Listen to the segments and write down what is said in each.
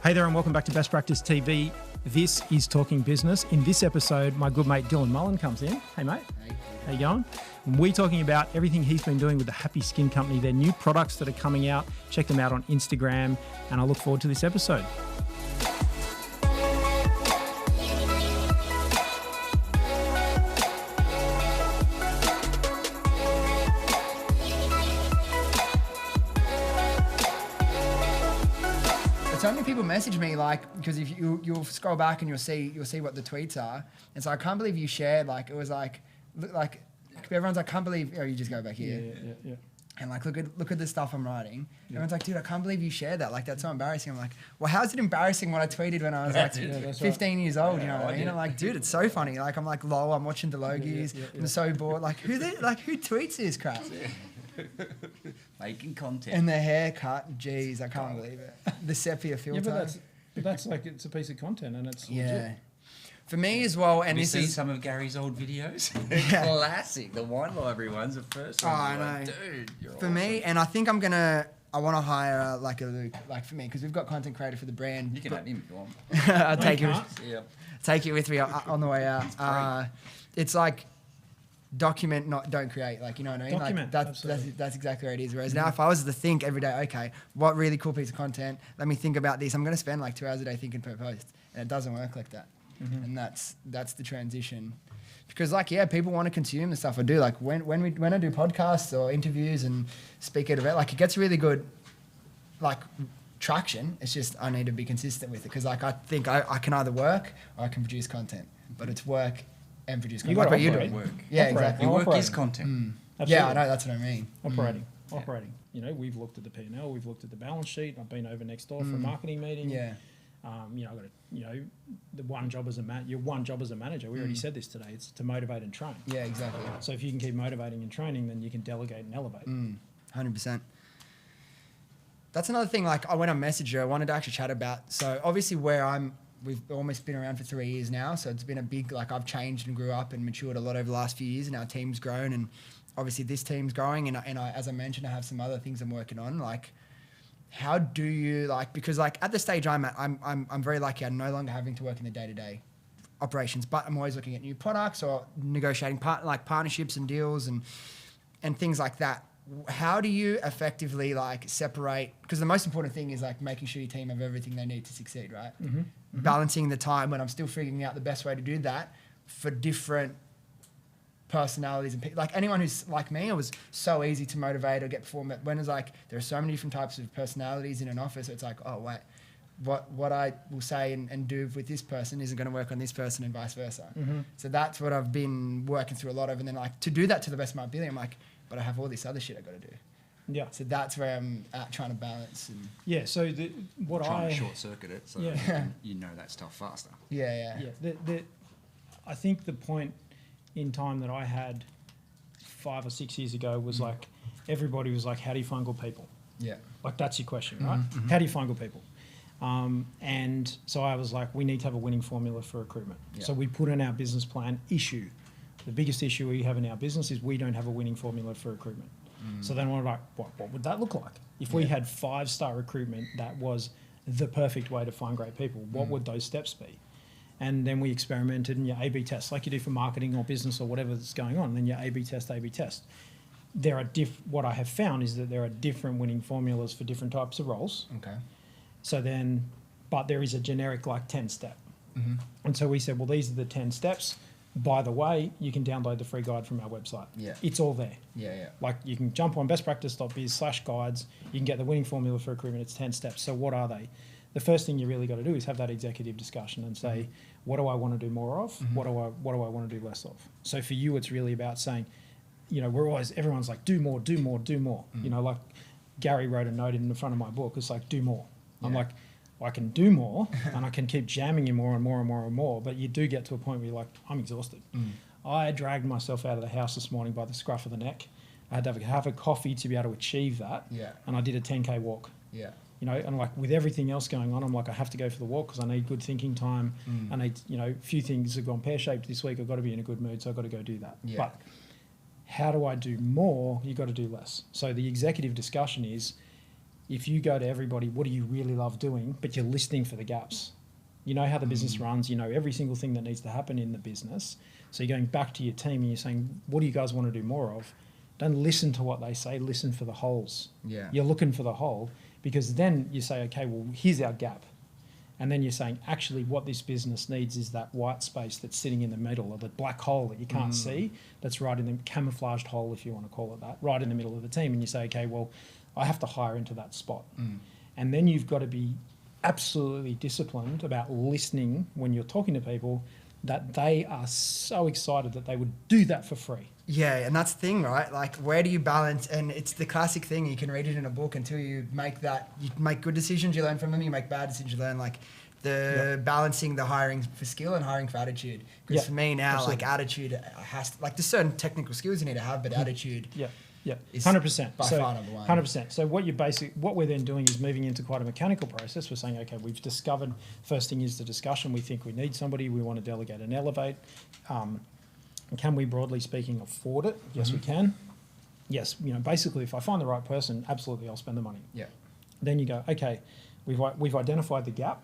Hey there and welcome back to Best Practice TV. This is Talking Business. In this episode, my good mate Dylan Mullan comes in. Hey mate, how you going? And we're talking about everything he's been doing with the Happy Skin Company, their new products that are coming out. Check them out on Instagram and I look forward to this episode. So many people message me because if you'll scroll back and you'll see what the tweets are. And so I can't believe you shared it was everyone's like, can't believe you just go back here. Yeah. And look at the stuff I'm writing. Yeah. Everyone's like, dude, I can't believe you shared that. That's so embarrassing. I'm like, well, how's it embarrassing what I tweeted when I was 15 years old? You know what I mean? I'm like, dude, it's so funny. I'm like, lol, I'm watching the Logies. I'm so bored. Who tweets this crap? Making content. And the haircut, geez, I can't believe it. The sepia filter. Yeah, but that's it's a piece of content and it's legit. For me as well, and this is some of Gary's old videos. Classic. The wine library one's the first one. Oh, I know. Dude, you're for awesome. me, and I think I want to hire a Luke, for me, because we've got content creator for the brand. You can have him if you want. I'll take it. Yeah. Take it with me on the way out. It's like document, don't create. You know what I mean? Document, that's exactly where it is. Whereas now, if I was to think every day, okay, what really cool piece of content? Let me think about this. I'm going to spend 2 hours a day thinking per post, and it doesn't work like that. Mm-hmm. And that's the transition, because people want to consume the stuff I do. When I do podcasts or interviews and speak at events, it gets really good traction. It's just I need to be consistent with it, because I think I can either work or I can produce content, but it's work and produce content. What you do. Work. Yeah, Operate. exactly. Your work is content. Yeah, I know, that's what I mean. Operating. We've looked at the P&L, we've looked at the balance sheet. I've been over next door for a marketing meeting. Yeah. I've got the one job as your one job as a manager. We already said this today. It's to motivate and train. Yeah, exactly. So if you can keep motivating and training, then you can delegate and elevate. 100%. That's another thing. When I messaged you, I wanted to actually chat about. So obviously, we've almost been around for 3 years now. So it's been a big I've changed and grew up and matured a lot over the last few years, and our team's grown, and obviously this team's growing. And I, as I mentioned, I have some other things I'm working on. How do you because at the stage I'm at, I'm very lucky. I'm no longer having to work in the day-to-day operations, but I'm always looking at new products or negotiating partnerships and deals and things like that. How do you effectively separate? Because the most important thing is making sure your team have everything they need to succeed, right? Mm-hmm. Mm-hmm. Balancing the time when I'm still figuring out the best way to do that for different personalities and people. Anyone who's like me, it was so easy to motivate or get performance. When it's there are so many different types of personalities in an office, it's oh wait, what I will say and do with this person isn't going to work on this person and vice versa. Mm-hmm. So that's what I've been working through a lot of. And then to do that to the best of my ability, I'm but I have all this other shit I got to do. Yeah. So that's where I'm at, trying to balance. And so trying to short circuit it so you know that stuff faster. Yeah. I think the point in time that I had 5 or 6 years ago was everybody was how do you find good people? Yeah. That's your question, right? Mm-hmm. How do you find good people? And so I was we need to have a winning formula for recruitment. Yeah. So we put in our business plan issue. The biggest issue we have in our business is we don't have a winning formula for recruitment. So then we're what would that look like? If we had 5-star recruitment that was the perfect way to find great people, what would those steps be? And then we experimented and you A/B test like you do for marketing or business or whatever that's going on. Then you A/B test. There are what I have found is that there are different winning formulas for different types of roles. Okay. So then, but there is a generic 10-step. Mm-hmm. And so we said, well, these are the 10 steps. By the way, you can download the free guide from our website. Yeah. It's all there. Yeah. You can jump on bestpractice.biz/guides. You can get the winning formula for recruitment. It's 10 steps. So what are they? The first thing you really got to do is have that executive discussion and say, what do I want to do more of? Mm-hmm. What do I want to do less of? So for you, it's really about saying, everyone's do more. Mm-hmm. Gary wrote a note in the front of my book. It's do more. Yeah. I'm I can do more and I can keep jamming you more and more and more and more, but you do get to a point where you're I'm exhausted. Mm. I dragged myself out of the house this morning by the scruff of the neck. I had to have a coffee to be able to achieve that. Yeah. And I did a 10K walk. Yeah. And with everything else going on, I'm I have to go for the walk because I need good thinking time. I need, a few things have gone pear-shaped this week. I've got to be in a good mood, so I've got to go do that. Yeah. But how do I do more? You've got to do less. So the executive discussion is, if you go to everybody, what do you really love doing, but you're listening for the gaps. You know how the business runs, you know every single thing that needs to happen in the business. So you're going back to your team and you're saying, what do you guys want to do more of? Don't listen to what they say, listen for the holes. Yeah. You're looking for the hole, because then you say, okay, well, here's our gap. And then you're saying, actually, what this business needs is that white space that's sitting in the middle, or the black hole that you can't see, that's right in the camouflaged hole, if you want to call it that, right in the middle of the team. And you say, okay, well, I have to hire into that spot. And then you've got to be absolutely disciplined about listening when you're talking to people, that they are so excited that they would do that for free. Yeah, and that's the thing, right? Like, where do you balance? And it's the classic thing. You can read it in a book until you make good decisions, you learn from them. You make bad decisions, you learn. Like, balancing the hiring for skill and hiring for attitude. Because for me now, absolutely. like, attitude has to, like, there's certain technical skills you need to have, but attitude. Yeah, is 100%. by far number one. 100%. So what we're then doing is moving into quite a mechanical process. We're saying, okay, we've discovered, first thing is the discussion. We think we need somebody. We want to delegate and elevate. Can we, broadly speaking, afford it? Yes, we can. Yes, basically, if I find the right person, absolutely, I'll spend the money. Yeah. Then you go, okay, we've identified the gap.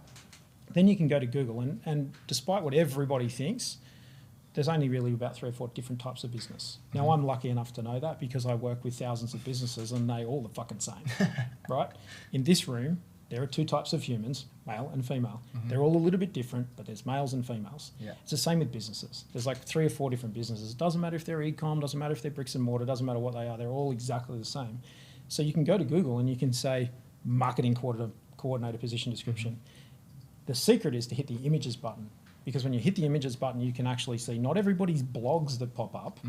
Then you can go to Google, and despite what everybody thinks, there's only really about 3 or 4 different types of business. Now, I'm lucky enough to know that because I work with thousands of businesses and they all the fucking same, right? In this room, there are 2 types of humans, male and female. They're all a little bit different, but there's males and females. Yeah. It's the same with businesses. There's like 3 or 4 different businesses. It doesn't matter if they're e-com, doesn't matter if they're bricks and mortar, doesn't matter what they are. They're all exactly the same. So you can go to Google and you can say marketing coordinator position description. The secret is to hit the images button, because when you hit the images button, you can actually see not everybody's blogs that pop up.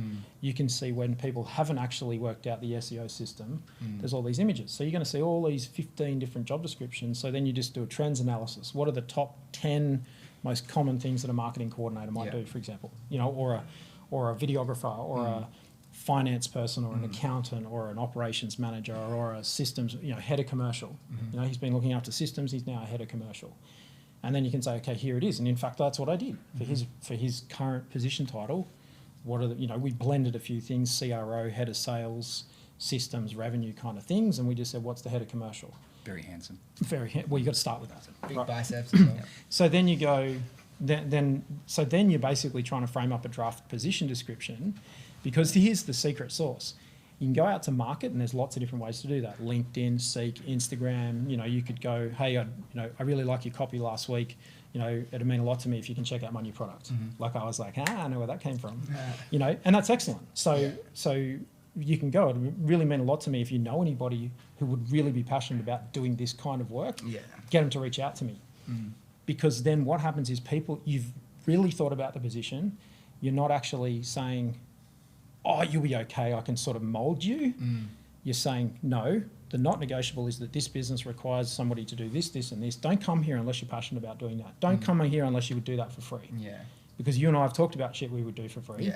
You can see when people haven't actually worked out the SEO system, there's all these images. So you're going to see all these 15 different job descriptions. So then you just do a trends analysis. What are the top 10 most common things that a marketing coordinator might do, for example, or a videographer, or a finance person, or an accountant, or an operations manager, or a systems, head of commercial. He's been looking after systems. He's now a head of commercial. And then you can say, okay, here it is. And in fact, that's what I did for his current position title. What are we blended a few things: CRO, head of sales, systems, revenue kind of things. And we just said, what's the head of commercial? Very handsome. Well, you got to start with that. Big biceps as well. So then you go, then you're basically trying to frame up a draft position description, because here's the secret sauce. You can go out to market, and there's lots of different ways to do that. LinkedIn, Seek, Instagram. You could go, hey, I really like your copy last week. It'd mean a lot to me if you can check out my new product. Like, I was like, I know where that came from. And that's excellent. So you can go. It would really mean a lot to me if you know anybody who would really be passionate about doing this kind of work. Get them to reach out to me, because then what happens is you've really thought about the position. You're not actually saying, oh, you'll be okay, I can sort of mould you. You're saying, no, the not negotiable is that this business requires somebody to do this, this, and this. Don't come here unless you're passionate about doing that. Don't come here unless you would do that for free. Because you and I have talked about shit we would do for free.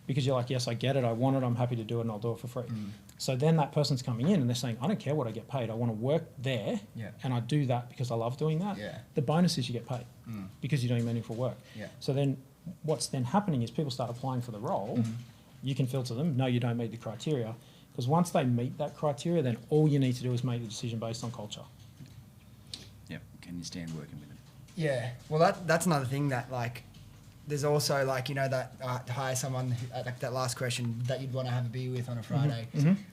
Because you're like, yes, I get it, I want it, I'm happy to do it, and I'll do it for free. So then that person's coming in and they're saying, I don't care what I get paid, I want to work there, and I do that because I love doing that. The bonus is you get paid because you're doing meaningful work. So then what's then happening is people start applying for the role. You can filter them. No, you don't meet the criteria. Because once they meet that criteria, then all you need to do is make the decision based on culture. Yeah. Can you stand working with them? Yeah. Well, that's another thing that, like, there's also, like, that hire someone, like that last question, that you'd want to have a beer with on a Friday.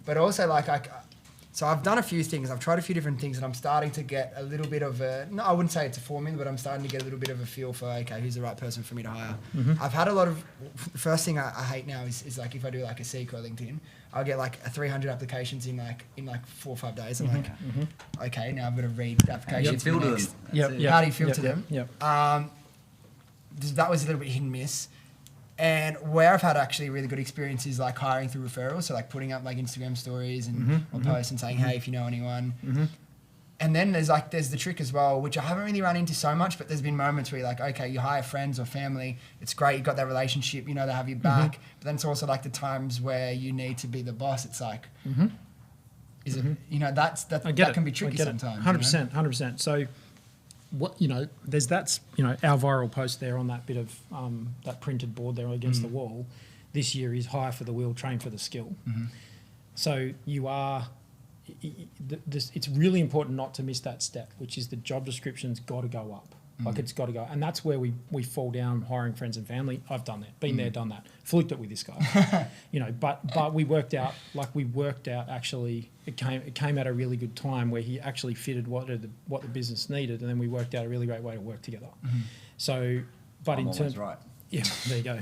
But also, like, so I've done a few things. I've tried a few different things, and I'm starting to get a little bit of no, I wouldn't say it's a formula, but I'm starting to get a little bit of a feel for, okay, who's the right person for me to hire. I've had a lot of, the first thing I hate now is like, if I do like a Seek or LinkedIn, I'll get like 300 applications in 4 or 5 days. I'm like, okay, now I've got to read the applications. Filter them. How do you filter them? That was a little bit hit and miss. And where I've had actually really good experiences, like hiring through referrals, so like putting up like Instagram stories and on posts and saying, hey, if you know anyone. And then there's the trick as well, which I haven't really run into so much, but there's been moments where you're like, okay, you hire friends or family, it's great, you've got that relationship, they have your back. But then it's also like the times where you need to be the boss. It's like, is it, that can be tricky sometimes. 100%. So there's our viral post there on that bit of that printed board there against the wall. This year is hire for the will, train for the skill. So you are it's really important not to miss that step, which is the job description's got to go up. Like it's got to go. And that's where we fall down hiring friends and family. I've done that, been there, done that, fluked it with this guy, but we worked out actually, it came at a really good time where he actually fitted what the business needed. And then we worked out a really great way to work together. So, but I'm in terms, right. yeah, there you go.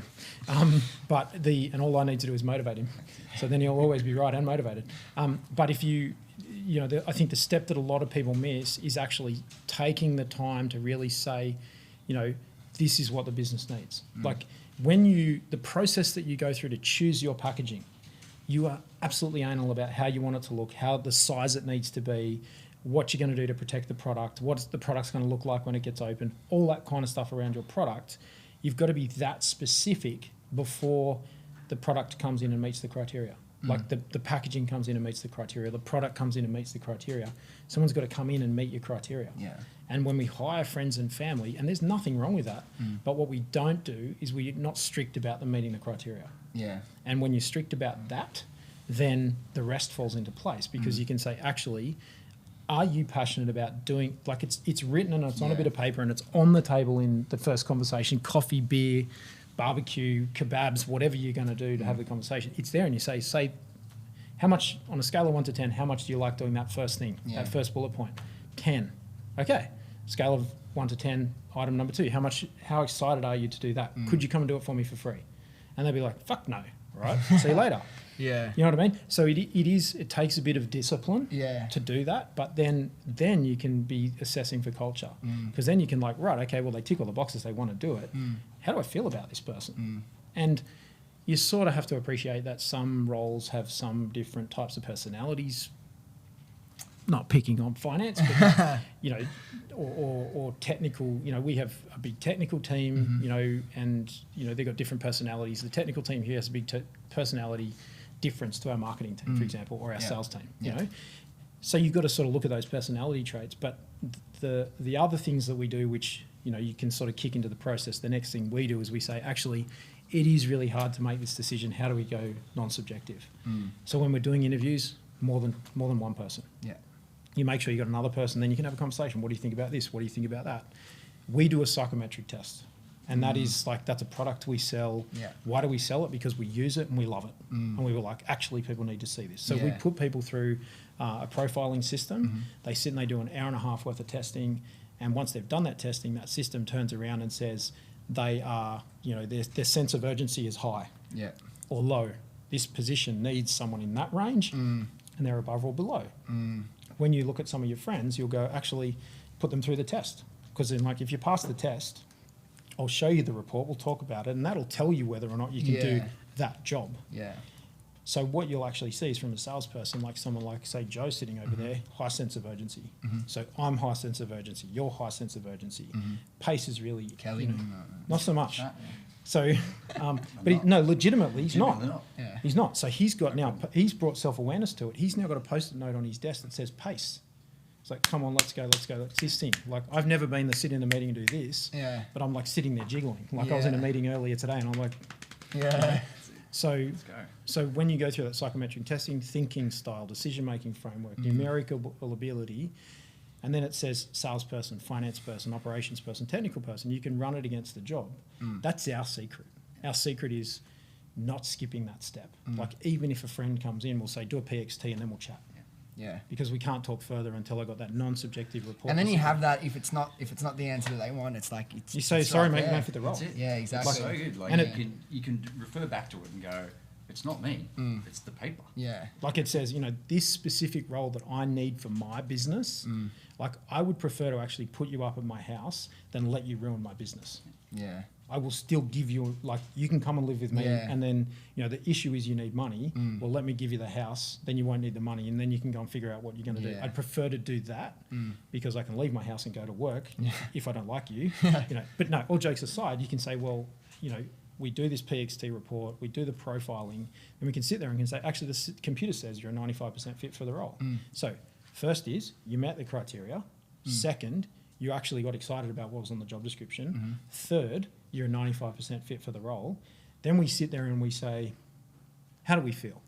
And all I need to do is motivate him. So then he'll always be right and motivated. But if I think the step that a lot of people miss is actually taking the time to really say, this is what the business needs. Like the process that you go through to choose your packaging, you are absolutely anal about how you want it to look, how the size it needs to be, what you're going to do to protect the product, what the product's going to look like when it gets open, all that kind of stuff around your product. You've got to be that specific before the product comes in and meets the criteria. Like the packaging comes in and meets the criteria, the product comes in and meets the criteria. Someone's got to come in and meet your criteria. Yeah. And when we hire friends and family, and there's nothing wrong with that, but what we don't do is we're not strict about them meeting the criteria. Yeah. And when you're strict about that, then the rest falls into place, because you can say, actually, are you passionate about doing, like it's written and it's on a bit of paper and it's on the table in the first conversation, coffee, beer, barbecue, kebabs, whatever you're going to do to have the conversation. It's there, and you say, how much, on a scale of 1 to 10, how much do you like doing that first thing, that first bullet point? 10. Okay. Scale of 1 to 10, item number 2. How excited are you to do that? Could you come and do it for me for free? And they'll be like, fuck no. All right. See you later. Yeah. You know what I mean? So it takes a bit of discipline to do that, but then you can be assessing for culture, because then you can they tick all the boxes, they want to do it. How do I feel about this person? And you sort of have to appreciate that some roles have some different types of personalities, not picking on finance, but or technical. We have a big technical team, and they've got different personalities. The technical team here has a big personality difference to our marketing team, for example, or our sales team. You know, so you've got to sort of look at those personality traits. But the other things that we do, which you can sort of kick into the process. The next thing we do is we say, actually, it is really hard to make this decision. How do we go non-subjective? So when we're doing interviews, more than one person. Yeah. You make sure you got another person, then you can have a conversation. What do you think about this? What do you think about that? We do a psychometric test, and that is that's a product we sell. Yeah. Why do we sell it? Because we use it and we love it, and we were like, actually, people need to see this. So we put people through a profiling system. They sit and they do an hour and a half worth of testing, and once they've done that testing, that system turns around and says they are, their sense of urgency is high, or low. This position needs someone in that range, and they're above or below. When you look at some of your friends, you'll go, actually put them through the test. Because then, if you pass the test, I'll show you the report, we'll talk about it, and that'll tell you whether or not you can do that job. Yeah. So what you'll actually see is from a salesperson, like someone like, say, Joe sitting over there, high sense of urgency. So I'm high sense of urgency, you're high sense of urgency. Pace is really... Kelly? Not so much. So, legitimately, he's not. Yeah. He's not. So he's he's brought self-awareness to it. He's now got a post-it note on his desk that says pace. It's like, come on, let's go. It's this thing. Like, I've never been to sit in a meeting and do this, but I'm sitting there jiggling. Like I was in a meeting earlier today and I'm like... Yeah. So when you go through that psychometric testing, thinking style, decision-making framework, numerical ability, and then it says salesperson, finance person, operations person, technical person, you can run it against the job. That's our secret. Our secret is not skipping that step. Like, even if a friend comes in, we'll say, do a PXT and then we'll chat. Yeah. Because we can't talk further until I got that non-subjective report. And then you have that, if it's not the answer that they want, it's like... you say, sorry, mate, no for the role. That's it. Yeah, exactly. It's so good. Like, and you can refer back to it and go, it's not me, it's the paper. Yeah. Like it says, this specific role that I need for my business, like I would prefer to actually put you up at my house than let you ruin my business. Yeah. I will still give you, you can come and live with me, and then, the issue is you need money. Well, let me give you the house, then you won't need the money, and then you can go and figure out what you're going to do. I'd prefer to do that because I can leave my house and go to work if I don't like you. But no, all jokes aside, you can say, well, we do this PXT report, we do the profiling, and we can sit there and can say, actually, the computer says you're a 95% fit for the role. So first is you met the criteria. Second, you actually got excited about what was on the job description. Third, you're a 95% fit for the role. Then we sit there and we say, how do we feel?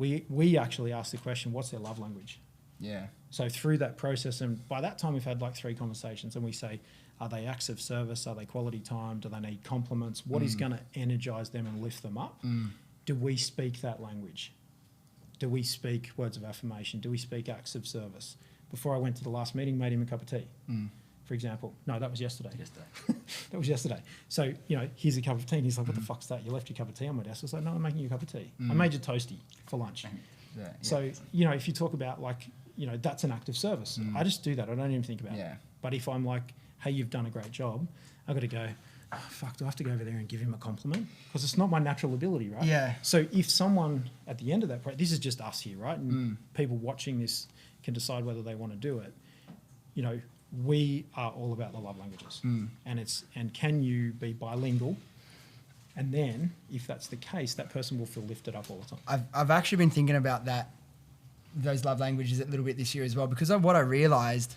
we actually ask the question, what's their love language? Yeah. So through that process, and by that time we've had like 3 conversations, and we say, are they acts of service? Are they quality time? Do they need compliments? What is going to energize them and lift them up? Do we speak that language? Do we speak words of affirmation? Do we speak acts of service? Before I went to the last meeting, made him a cup of tea, for example. No, that was yesterday. That was yesterday. So, you know, here's a cup of tea. And he's like, what the fuck's that? You left your cup of tea on my desk. I was like, no, I'm making you a cup of tea. I made you toasty for lunch. Yeah. So, you know, if you talk about like, you know, that's an act of service. I just do that. I don't even think about it. But if I'm like, hey, you've done a great job, I've got to go, oh, fuck, do I have to go over there and give him a compliment? Because it's not my natural ability, right? Yeah. So if someone at the end of that, this is just us here, right? And people watching this can decide whether they want to do it. You know, we are all about the love languages. And can you be bilingual? And then if that's the case, that person will feel lifted up all the time. I've actually been thinking about those love languages a little bit this year as well, because of what I realised,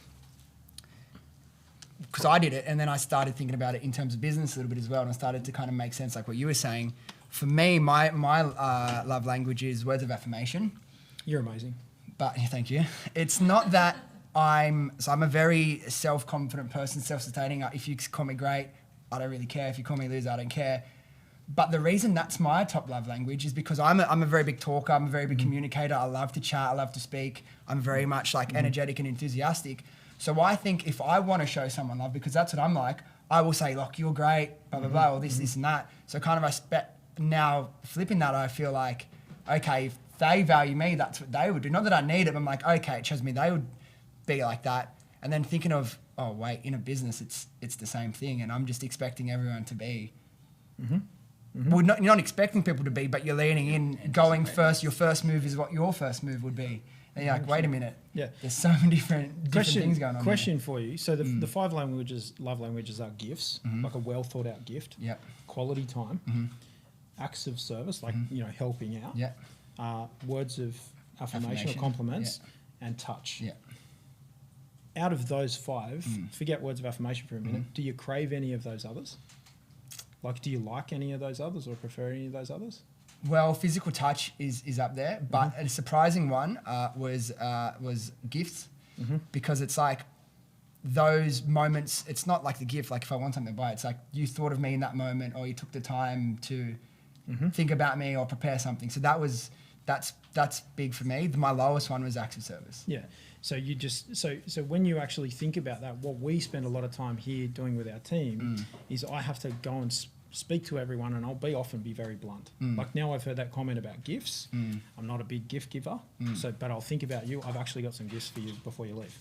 because I did it, and then I started thinking about it in terms of business a little bit as well, and I started to kind of make sense, like what you were saying. For me, my love language is words of affirmation. You're amazing. But thank you. It's not that I'm a very self-confident person, self-sustaining. If you call me great, I don't really care. If you call me loser, I don't care. But the reason that's my top love language is because I'm a very big talker. I'm a very big communicator. I love to chat. I love to speak. I'm very much like energetic and enthusiastic. So I think if I want to show someone love, because that's what I'm like, I will say, look, you're great, blah, blah, blah, or this and that. So kind of now flipping that, I feel like, okay, if they value me, that's what they would do. Not that I need it, but I'm like, okay, it shows me they would be like that. And then thinking of, oh, wait, in a business, it's the same thing. And I'm just expecting everyone to be. Well, you're not expecting people to be, but you're leaning in, going first. Your first move is what your first move would be. And you're like, wait a minute. Yeah. There's so many different things going on. Question for you. So the 5 love languages are gifts, like a well thought out gift. Yep. Quality time. Acts of service, like you know, helping out. Yep. Words of affirmation or compliments, and touch. Yeah. Out of those 5, forget words of affirmation for a minute. Do you crave any of those others? Like, do you like any of those others or prefer any of those others? Well, physical touch is up there, but a surprising one was gifts, because it's like those moments. It's not like the gift. Like if I want something to buy, it's like you thought of me in that moment, or you took the time to think about me or prepare something. So that's big for me. My lowest one was acts of service. Yeah. So you just so when you actually think about that, what we spend a lot of time here doing with our team is I have to go and speak to everyone, and I'll often be very blunt. Like now I've heard that comment about gifts. I'm not a big gift giver, but I'll think about you. I've actually got some gifts for you before you leave.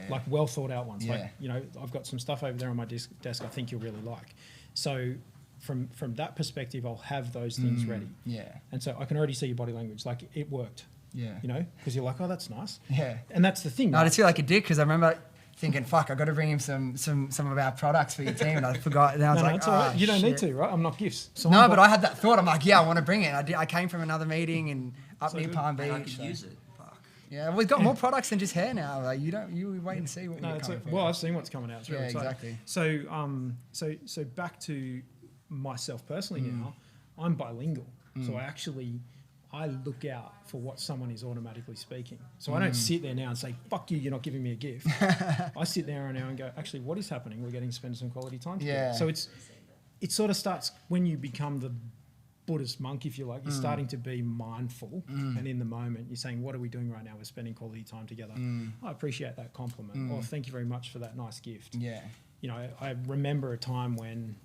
Like well thought out ones. Like, you know, I've got some stuff over there on my desk I think you'll really like. So from that perspective, I'll have those things ready. Yeah. And so I can already see your body language. Like it worked. Yeah. You know, because you're like, oh, that's nice. Yeah. And that's the thing. No, I just feel like a dick because I remember thinking, fuck, I got to bring him some of our products for your team, and I forgot. And I was like, it's all right. You don't need to, right? I'm not gifts. So no, but I had that thought. I'm like, yeah, I want to bring it. I came from another meeting and up near Palm Beach. I could use it. Fuck. Yeah, we've got more products than just hair now. Like you wait and see what you're coming for. Well, I've seen what's coming out. It's really exactly. So back to myself personally now, I'm bilingual. So I look out for what someone is automatically speaking. So I don't sit there now and say, fuck you, you're not giving me a gift. I sit there now and go, actually, what is happening? We're getting to spend some quality time together. Yeah. So it sort of starts when you become the Buddhist monk, if you like. You're starting to be mindful and in the moment. You're saying, what are we doing right now? We're spending quality time together. I appreciate that compliment. Or thank you very much for that nice gift. Yeah. You know, I remember a time when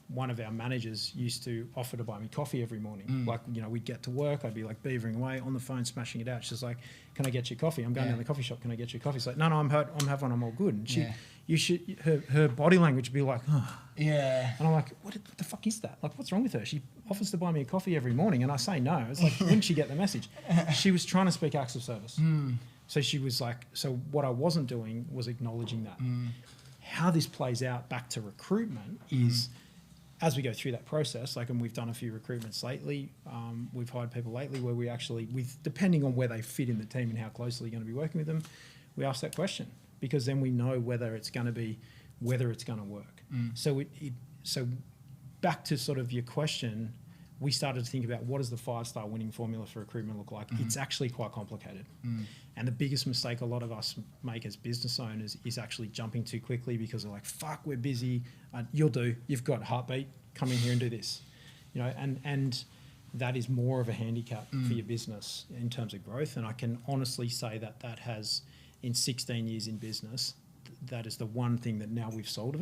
one of our managers used to offer to buy me coffee every morning. Like, you know, we'd get to work, I'd be like beavering away on the phone, smashing it out. She's like, can I get you coffee? I'm going down the coffee shop, can I get you coffee? She's like, no, I'm having one, I'm all good. And her body language would be like, oh. Yeah. And I'm like, what the fuck is that? Like, what's wrong with her? She offers to buy me a coffee every morning and I say no. It's like, wouldn't she get the message? She was trying to speak acts of service. So she was like, so what I wasn't doing was acknowledging that. How this plays out back to recruitment is as we go through that process, like, and we've done a few recruitments lately, we've hired people lately where we actually, depending on where they fit in the team and how closely you're going to be working with them, we ask that question because then we know whether it's going to work. So back to sort of your question, we started to think about what does the 5-star winning formula for recruitment look like. It's actually quite complicated. And the biggest mistake a lot of us make as business owners is actually jumping too quickly because we're like, fuck, we're busy. You'll do. You've got Heartbeat. Come in here and do this. And that is more of a handicap for your business in terms of growth. And I can honestly say that has, in 16 years in business, that is the one thing that now we've solved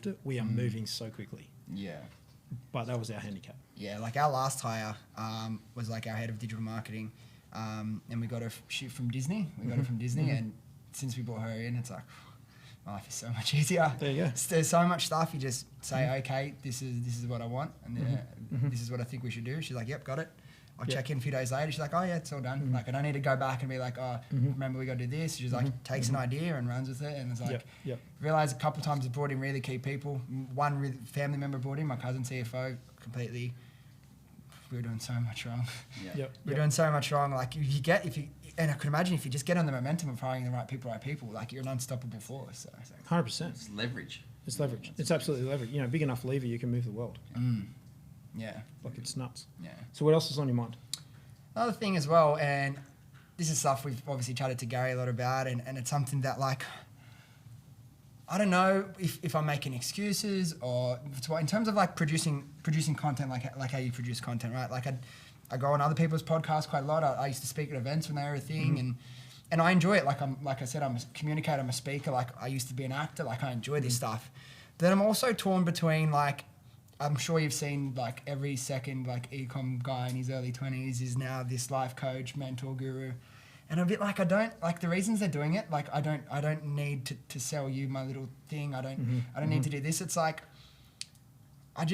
it. We are moving so quickly. Yeah. But that was our handicap. Yeah, like our last hire was like our head of digital marketing, and we got her from Disney. We got her from Disney, and since we brought her in, it's like, my life is so much easier. There you go. There's so much stuff. You just say, okay, this is what I want, and this is what I think we should do. She's like, yep, got it. I'll check in a few days later. She's like, oh yeah, it's all done. Like I don't need to go back and be like, oh, remember we got to do this. She's like, takes an idea and runs with it. And it's like, realised a couple of times I brought in really key people. One really family member brought in, my cousin CFO, completely. We were doing so much wrong. We're doing so much wrong. Like and I could imagine if you just get on the momentum of hiring the right people, like you're an unstoppable force. So. 100%. It's leverage. It's leverage. It's absolutely leverage. Big enough lever, you can move the world. Yeah. Like it's nuts. Yeah. So what else is on your mind? Another thing as well, and this is stuff we've obviously chatted to Gary a lot about, and it's something that like, I don't know if I'm making excuses or in terms of like producing content, like how you produce content, right? Like I go on other people's podcasts quite a lot. I used to speak at events when they were a thing, and I enjoy it. Like I said, I'm a communicator, I'm a speaker. Like I used to be an actor. Like I enjoy this stuff. Then I'm also torn between like, I'm sure you've seen like every second like e-com guy in his early 20s is now this life coach, mentor, guru. And I'm a bit like, I don't like the reasons they're doing it. Like I don't need to sell you my little thing. I don't need to do this. It's like, I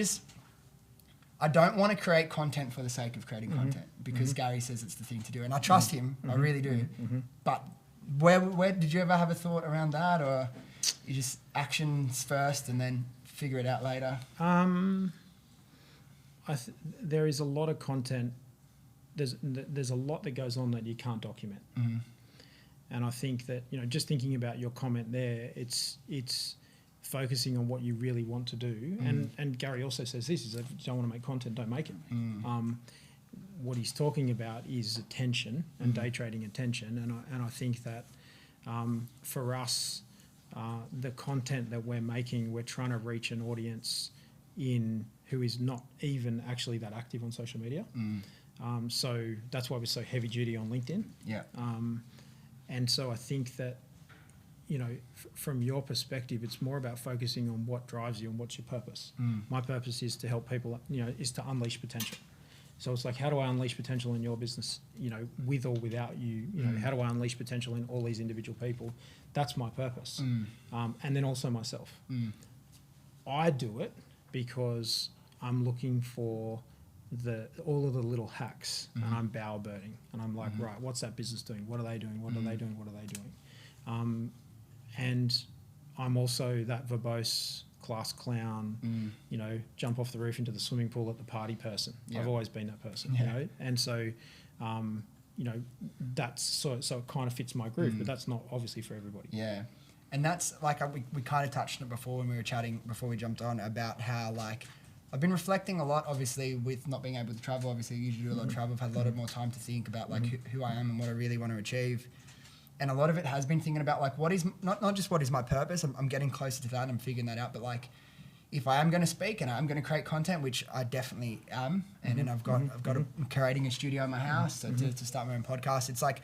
don't want to create content for the sake of creating content because Gary says it's the thing to do. And I trust him. I really do. But where did you ever have a thought around that, or you just actions first and then figure it out later? There is a lot of content. There's a lot that goes on that you can't document. And I think that, just thinking about your comment there, it's focusing on what you really want to do. And Gary also says this, is if you don't want to make content, don't make it. What he's talking about is attention and day trading attention. And I think that for us, the content that we're making, we're trying to reach an audience who is not even actually that active on social media. So that's why we're so heavy duty on LinkedIn. And so I think that, from your perspective, it's more about focusing on what drives you and what's your purpose. My purpose is to help people, is to unleash potential. So it's like, how do I unleash potential in your business, with or without you? How do I unleash potential in all these individual people? That's my purpose. And then also myself. I do it because I'm looking for all of the little hacks, and I'm bowerbirding, and I'm like, right, what's that business doing? What are they doing? What are they doing? What are they doing? And I'm also that verbose class clown, jump off the roof into the swimming pool at the party person. I've always been that person, and so, that's so it kind of fits my groove, but that's not obviously for everybody. Yeah. And that's like, we kind of touched on it before when we were chatting, before we jumped on, about how like, I've been reflecting a lot, obviously, with not being able to travel. Obviously, you usually do a lot of travel. I've had a lot of more time to think about like who I am and what I really want to achieve. And a lot of it has been thinking about like, what is, not just what is my purpose, I'm getting closer to that and I'm figuring that out, but like, if I am going to speak and I'm going to create content, which I definitely am, and then I've got curating a studio in my house to start my own podcast. It's like,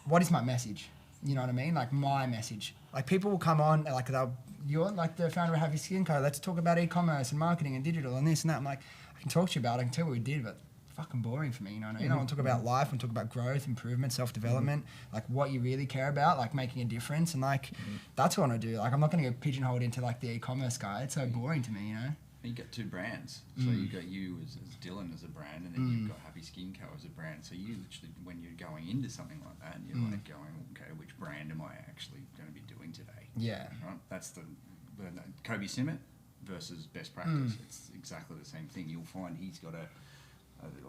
what is my message? You know what I mean? Like my message. Like people will come on, like you're like the founder of Happy Skin Co. Let's talk about e-commerce and marketing and digital and this and that. I'm like, I can talk to you about it. I can tell you what we did, but it's fucking boring for me. You know what I mean? I want to talk about life. I want to talk about growth, improvement, self-development, like what you really care about, like making a difference. And like, that's what I want to do. Like, I'm not going to get pigeonholed into like the e-commerce guy. It's so boring to me, you know? You got two brands. So you got you as Dylan as a brand, and then you've got Happy Skin Co. as a brand. So you literally, when you're going into something like that, you're like going, okay, which brand am I actually going to be doing today? Yeah. Right? That's the Kobi Simmat versus best practice. It's exactly the same thing. You'll find he's got a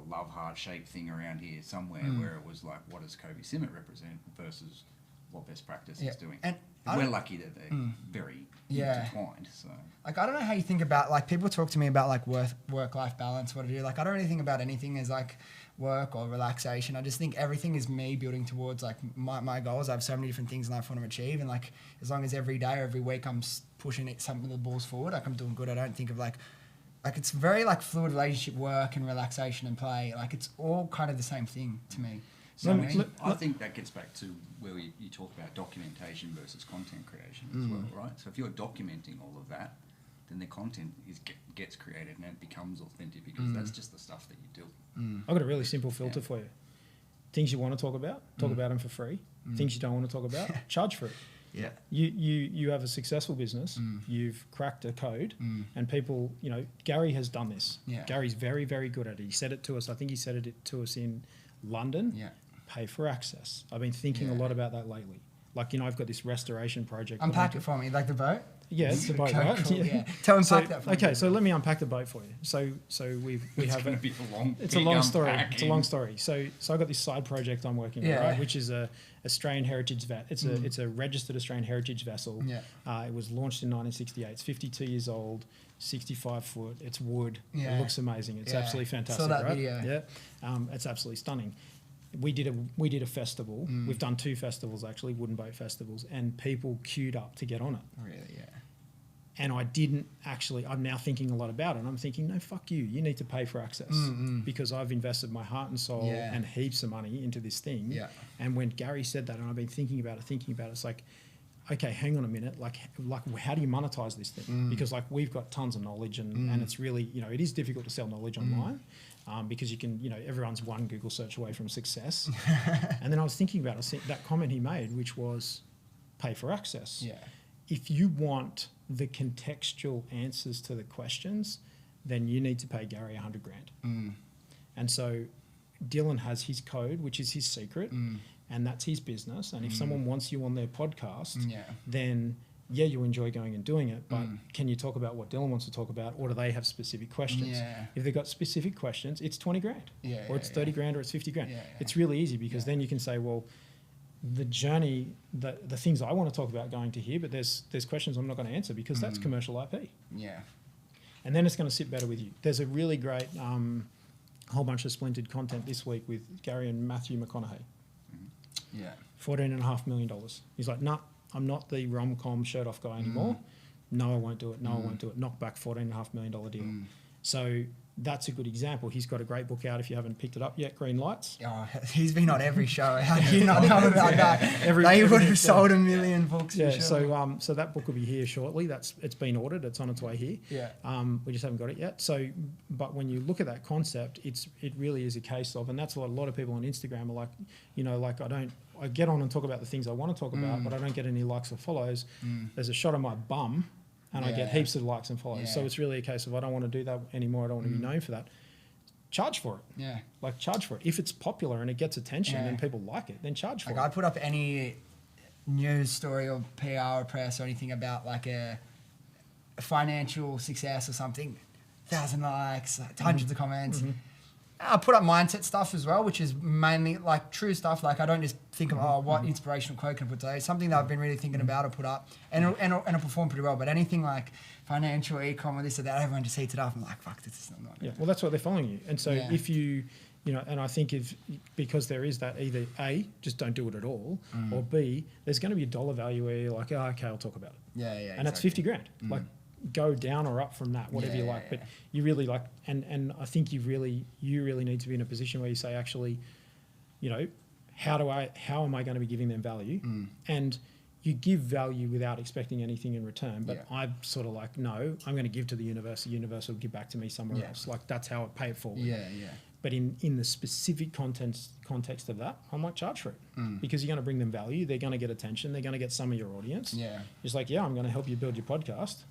love heart shaped thing around here somewhere where it was like, what does Kobi Simmat represent versus what best practice is doing? And we're lucky that they're very intertwined. So, like, I don't know how you think about, like, people talk to me about like work-life balance, what to do. Like, I don't really think about anything as like work or relaxation. I just think everything is me building towards like my goals. I have so many different things in life I want to achieve, and like as long as every day or every week I'm pushing it, something of the balls forward, like I'm doing good. I don't think of like it's very like fluid relationship, work and relaxation and play. Like it's all kind of the same thing to me. So I think that gets back to where you talk about documentation versus content creation as well, right? So if you're documenting all of that, then the content gets created and it becomes authentic because that's just the stuff that you do. I've got a really simple filter for you. Things you want to talk about them for free. Things you don't want to talk about, charge for it. Yeah. You have a successful business, you've cracked a code, and people, Gary has done this. Yeah. Gary's very, very good at it. He said it to us, I think he said it to us in London. Yeah. Pay for access. I've been thinking a lot about that lately. Like, I've got this restoration project. Unpack it for me, like the boat? Yeah, it's the boat, right? Cool, yeah. Tell unpack that for me. Okay, so let me unpack the boat for you. So we It's have going to be a long. It's a long story. It's a long story. So I've got this side project I'm working on, right, which is a Australian heritage it's a registered Australian heritage vessel. Yeah. It was launched in 1968. It's 52 years old, 65 foot. It's wood. Yeah. It looks amazing. It's absolutely fantastic. Saw that right? video. Yeah. It's absolutely stunning. We did a festival. We've done 2 festivals actually, wooden boat festivals, and people queued up to get on it. Really, yeah. And I didn't actually, I'm now thinking a lot about it. And I'm thinking, no, fuck you. You need to pay for access because I've invested my heart and soul and heaps of money into this thing. Yeah. And when Gary said that, and I've been thinking about it, it's like, okay, hang on a minute. Like how do you monetize this thing? Because like we've got tons of knowledge and it's really, it is difficult to sell knowledge online because you can, everyone's one Google search away from success. And then I was thinking about that comment he made, which was pay for access. Yeah. If you want the contextual answers to the questions, then you need to pay Gary $100,000. And so Dylan has his code, which is his secret, and that's his business. And if someone wants you on their podcast, then you enjoy going and doing it, but can you talk about what Dylan wants to talk about, or do they have specific questions? Yeah. If they've got specific questions, it's $20,000, or it's $30,000, or it's $50,000. Yeah. It's really easy because then you can say, well, the journey, the things I want to talk about going to here, but there's questions I'm not going to answer because that's commercial IP. Yeah. And then it's going to sit better with you. There's a really great whole bunch of splintered content this week with Gary and Matthew McConaughey. Yeah. $14.5 million. He's like, nah, I'm not the rom-com shirt-off guy anymore. No, I won't do it. No, I won't do it. Knock back $14.5 million deal. So that's a good example. He's got a great book out if you haven't picked it up yet, Green Lights. Oh, he's been on every show. How do you not know about that? They would have sold a million books. Yeah, for sure. so that book will be here shortly. It's been ordered. It's on its way here. Yeah. We just haven't got it yet. So, but when you look at that concept, it really is a case of, and that's what a lot of people on Instagram are like, I get on and talk about the things I want to talk about, but I don't get any likes or follows. There's a shot of my bum, and I get heaps of likes and follows. Yeah. So it's really a case of I don't want to do that anymore. I don't want to be known for that. Charge for it. Yeah. Like charge for it. If it's popular and it gets attention and people like it, then charge for it. Like I put up any news story or PR or press or anything about like a financial success or something, 1,000 likes, hundreds of comments. I put up mindset stuff as well, which is mainly like true stuff. Like I don't just think of what inspirational quote can I put today. Something that I've been really thinking about or put up, and it'll perform pretty well. But anything like financial, e-com, or this or that, everyone just eats it up. I'm like, fuck, this is not. Yeah, well, that's what they're following you. And so if you and I think because there is that, either A, just don't do it at all, or B, there's going to be a dollar value where you're like, oh, okay, I'll talk about it. Yeah, yeah. And that's $50,000. Like, go down or up from that, whatever you like. But you really like, and I think you really need to be in a position where you say, actually, how am I going to be giving them value? And you give value without expecting anything in return. But I'm sort of like, no, I'm going to give to the universe. The universe will give back to me somewhere else. Like that's how I pay it forward. Yeah, yeah. But in the specific context of that, I might charge for it because you're going to bring them value. They're going to get attention. They're going to get some of your audience. Yeah. It's like, I'm going to help you build your podcast.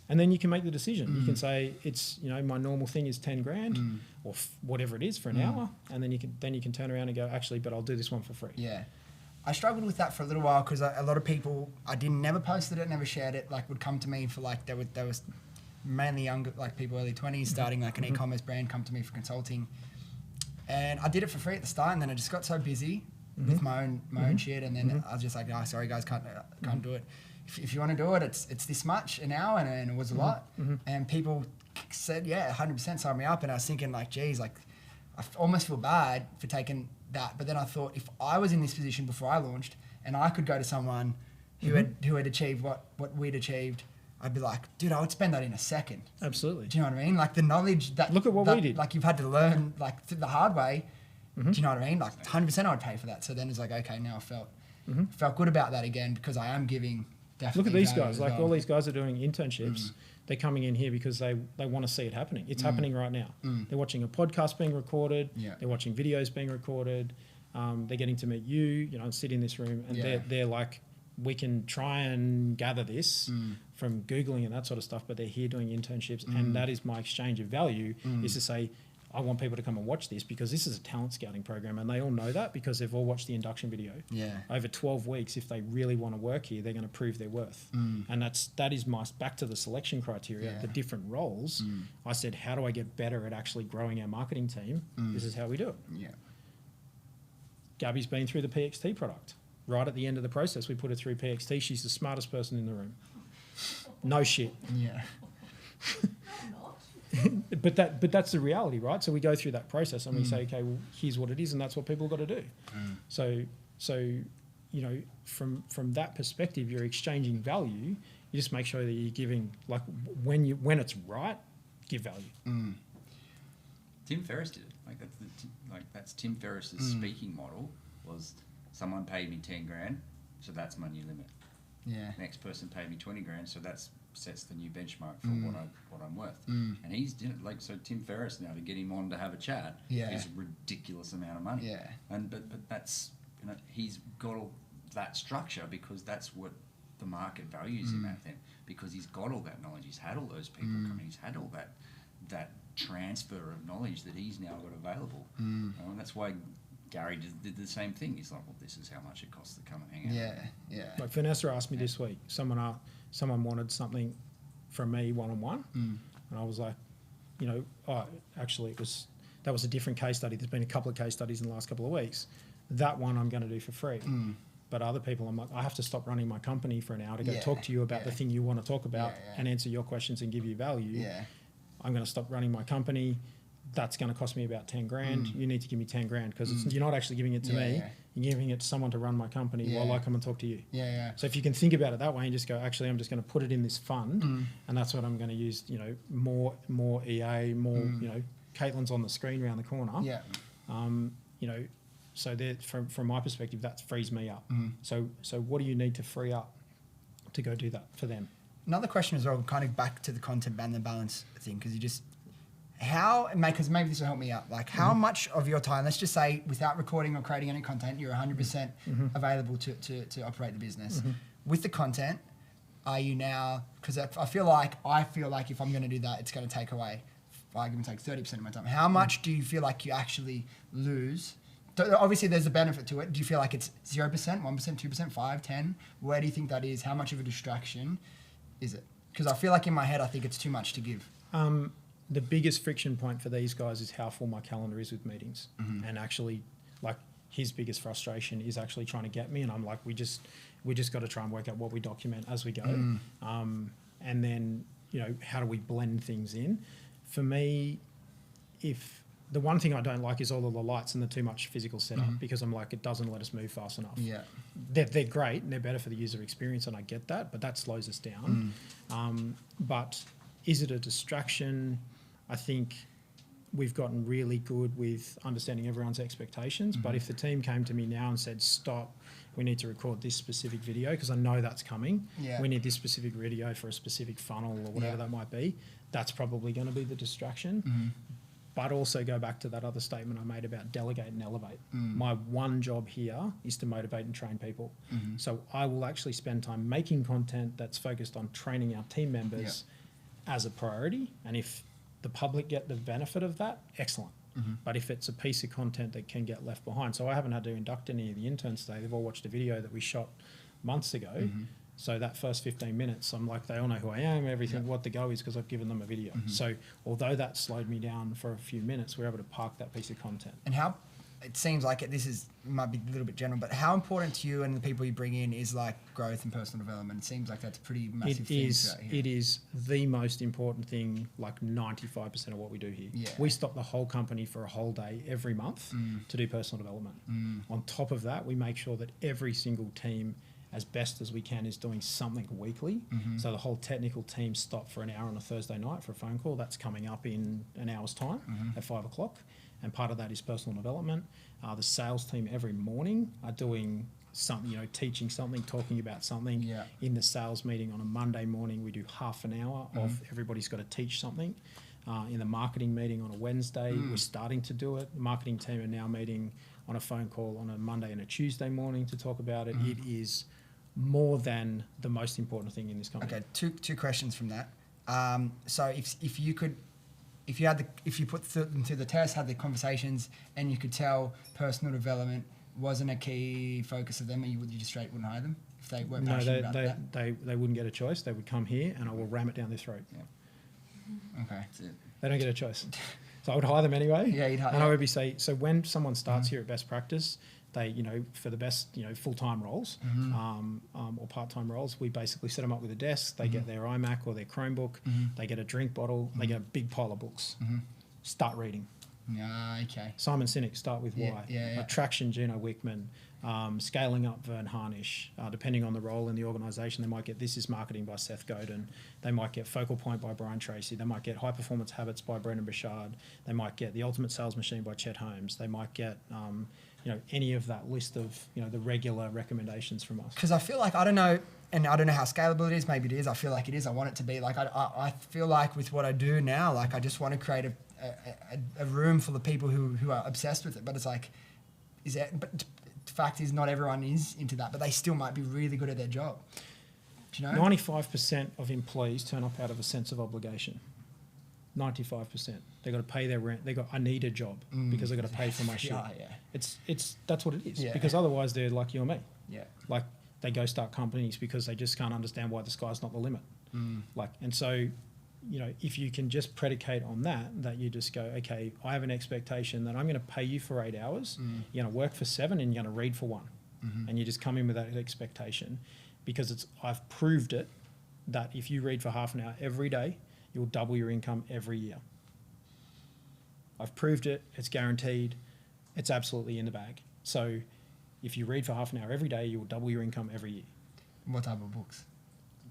And then you can make the decision. You can say it's, my normal thing is $10,000 or whatever it is for an hour. And then you can turn around and go, actually, but I'll do this one for free. Yeah. I struggled with that for a little while because a lot of people, never posted it, never shared it, like would come to me for like, there was mainly younger, like people early 20s starting like an e-commerce brand, come to me for consulting. And I did it for free at the start, and then I just got so busy with my own shit, and then I was just like, oh, sorry guys, can't do it. If you want to do it, it's this much an hour, and it was a lot. And people said, yeah, 100% sign me up. And I was thinking like, geez, like I almost feel bad for taking that. But then I thought, if I was in this position before I launched, and I could go to someone who had achieved what we'd achieved, I'd be like, dude, I would spend that in a second. Absolutely. Do you know what I mean? Like the knowledge that look at what we did. Like you've had to learn like the hard way. Do you know what I mean? Like 100% I'd pay for that. So then it's like, okay, now I felt good about that again, because I am giving. Definitely look at these guys. Like all these guys are doing internships. They're coming in here because they want to see it happening. It's happening right now. They're watching a podcast being recorded. Yeah. They're watching videos being recorded. They're getting to meet you, and sit in this room, and they're like, we can try and gather this from Googling and that sort of stuff, but they're here doing internships, and that is my exchange of value, is to say, I want people to come and watch this because this is a talent scouting program, and they all know that because they've all watched the induction video. Yeah. Over 12 weeks, if they really want to work here, they're going to prove their worth. And that is my, back to the selection criteria, the different roles. I said, how do I get better at actually growing our marketing team? This is how we do it. Yeah. Gabby's been through the PXT product. Right at the end of the process, we put her through PXT. She's the smartest person in the room. No shit. Yeah. But that's the reality, right? So we go through that process and we say, okay, well, here's what it is, and that's what people got to do. So from that perspective, you're exchanging value. You just make sure that you're giving, like when it's right, give value. Tim Ferriss did it. That's Tim Ferriss's speaking model was someone paid me 10 grand, so that's my new limit. Yeah. Next person paid me 20 grand, so that's sets the new benchmark for what I'm worth. And he's so Tim Ferriss now, to get him on to have a chat is a ridiculous amount of money. Yeah. And but that's he's got all that structure because that's what the market values him at then, because he's got all that knowledge, he's had all those people coming, he's had all that transfer of knowledge that he's now got available. And that's why Gary did the same thing. He's like, well, this is how much it costs to come and hang out. Yeah. Like Vanessa asked me this week, someone wanted something from me one-on-one, and I was like, actually that was a different case study. There's been a couple of case studies in the last couple of weeks. That one I'm going to do for free. But other people, I'm like, I have to stop running my company for an hour to go talk to you about the thing you want to talk about and answer your questions and give you value. Yeah. I'm going to stop running my company. That's going to cost me about 10 grand. You need to give me 10 grand because you're not actually giving it to me. Yeah. You're giving it to someone to run my company while I come and talk to you. Yeah. So if you can think about it that way and just go, actually, I'm just going to put it in this fund, and that's what I'm going to use. More EA, more. Caitlin's on the screen around the corner. Yeah. So there, from my perspective, that frees me up. So what do you need to free up to go do that for them? Another question as well, kind of back to the content and the balance thing, because because maybe this will help me out. Like, how much of your time, let's just say, without recording or creating any content, you're 100% available to operate the business. With the content, are you now? Because I feel like if I'm going to do that, it's going to take away, for argument's sake, 30% of my time. How much do you feel like you actually lose? Obviously, there's a benefit to it. Do you feel like it's 0%, 1%, 2%, 5%, 10%? Where do you think that is? How much of a distraction is it? Because I feel like in my head, I think it's too much to give. The biggest friction point for these guys is how full my calendar is with meetings. And actually, like, his biggest frustration is actually trying to get me, and I'm like, we just got to try and work out what we document as we go. And then, how do we blend things in? For me, if the one thing I don't like is all of the lights and the too much physical setup, because I'm like, it doesn't let us move fast enough. Yeah. They're great and they're better for the user experience, and I get that, but that slows us down. But is it a distraction? I think we've gotten really good with understanding everyone's expectations, but if the team came to me now and said, stop, we need to record this specific video because I know that's coming. Yeah. We need this specific video for a specific funnel or whatever that might be. That's probably going to be the distraction. But also go back to that other statement I made about delegate and elevate. My one job here is to motivate and train people. So I will actually spend time making content that's focused on training our team members as a priority. And if the public get the benefit of that, excellent. But if it's a piece of content that can get left behind, so I haven't had to induct any of the interns today. They've all watched a video that we shot months ago. So that first 15 minutes, I'm like, they all know who I am, everything, what the go is, because I've given them a video. So although that slowed me down for a few minutes, we're able to park that piece of content. And how it seems like might be a little bit general, but how important to you and the people you bring in is like growth and personal development? It seems like that's a pretty massive thing. It is the most important thing, like 95% of what we do here. Yeah. We stop the whole company for a whole day every month to do personal development. On top of that, we make sure that every single team, as best as we can, is doing something weekly. So the whole technical team stop for an hour on a Thursday night for a phone call. That's coming up in an hour's time at 5 o'clock. And part of that is personal development. The sales team every morning are doing something, teaching something, talking about something. Yeah. In the sales meeting on a Monday morning, we do half an hour of everybody's got to teach something. In the marketing meeting on a Wednesday, we're starting to do it. The marketing team are now meeting on a phone call on a Monday and a Tuesday morning to talk about it. It is more than the most important thing in this company. Okay, two questions from that. So if you put them through the test, had the conversations, and you could tell personal development wasn't a key focus of them, you just straight wouldn't hire them if they weren't passionate about that? They wouldn't get a choice. They would come here and I will ram it down their throat. Yeah. Okay. That's it. They don't get a choice. So I would hire them anyway. Yeah, you'd hire. And I would so when someone starts here at Best Practice, they, for the best, full-time roles or part-time roles, we basically set them up with a desk. They get their iMac or their Chromebook. They get a drink bottle. They get a big pile of books. Start reading. Yeah, okay. Simon Sinek, Start With Why. Yeah. Attraction, Gino Wickman. Scaling Up, Vern Harnish. Depending on the role in the organisation, they might get This Is Marketing by Seth Godin. They might get Focal Point by Brian Tracy. They might get High Performance Habits by Brendan Burchard. They might get The Ultimate Sales Machine by Chet Holmes. They might get, any of that list of, the regular recommendations from us. Because I feel like, I don't know how scalable it is. Maybe it is. I feel like it is. I want it to be. Like, I feel like with what I do now, like, I just want to create a room full of people who are obsessed with it. But it's like, but the fact is not everyone is into that, but they still might be really good at their job. Do you know? 95% of employees turn up out of a sense of obligation. 95%. They've got to pay their rent. I need a job because they've got to pay for my shit. Yeah. That's what it is. Yeah. Because otherwise they're like you or me. Yeah. Like they go start companies because they just can't understand why the sky's not the limit. And so, if you can just predicate on that you just go, okay, I have an expectation that I'm going to pay you for 8 hours. You're going to work for 7 and you're going to read for 1. And you just come in with that expectation because I've proved it that if you read for half an hour every day, you'll double your income every year. I've proved it. It's guaranteed. It's absolutely in the bag. So if you read for half an hour every day, you will double your income every year. What type of books?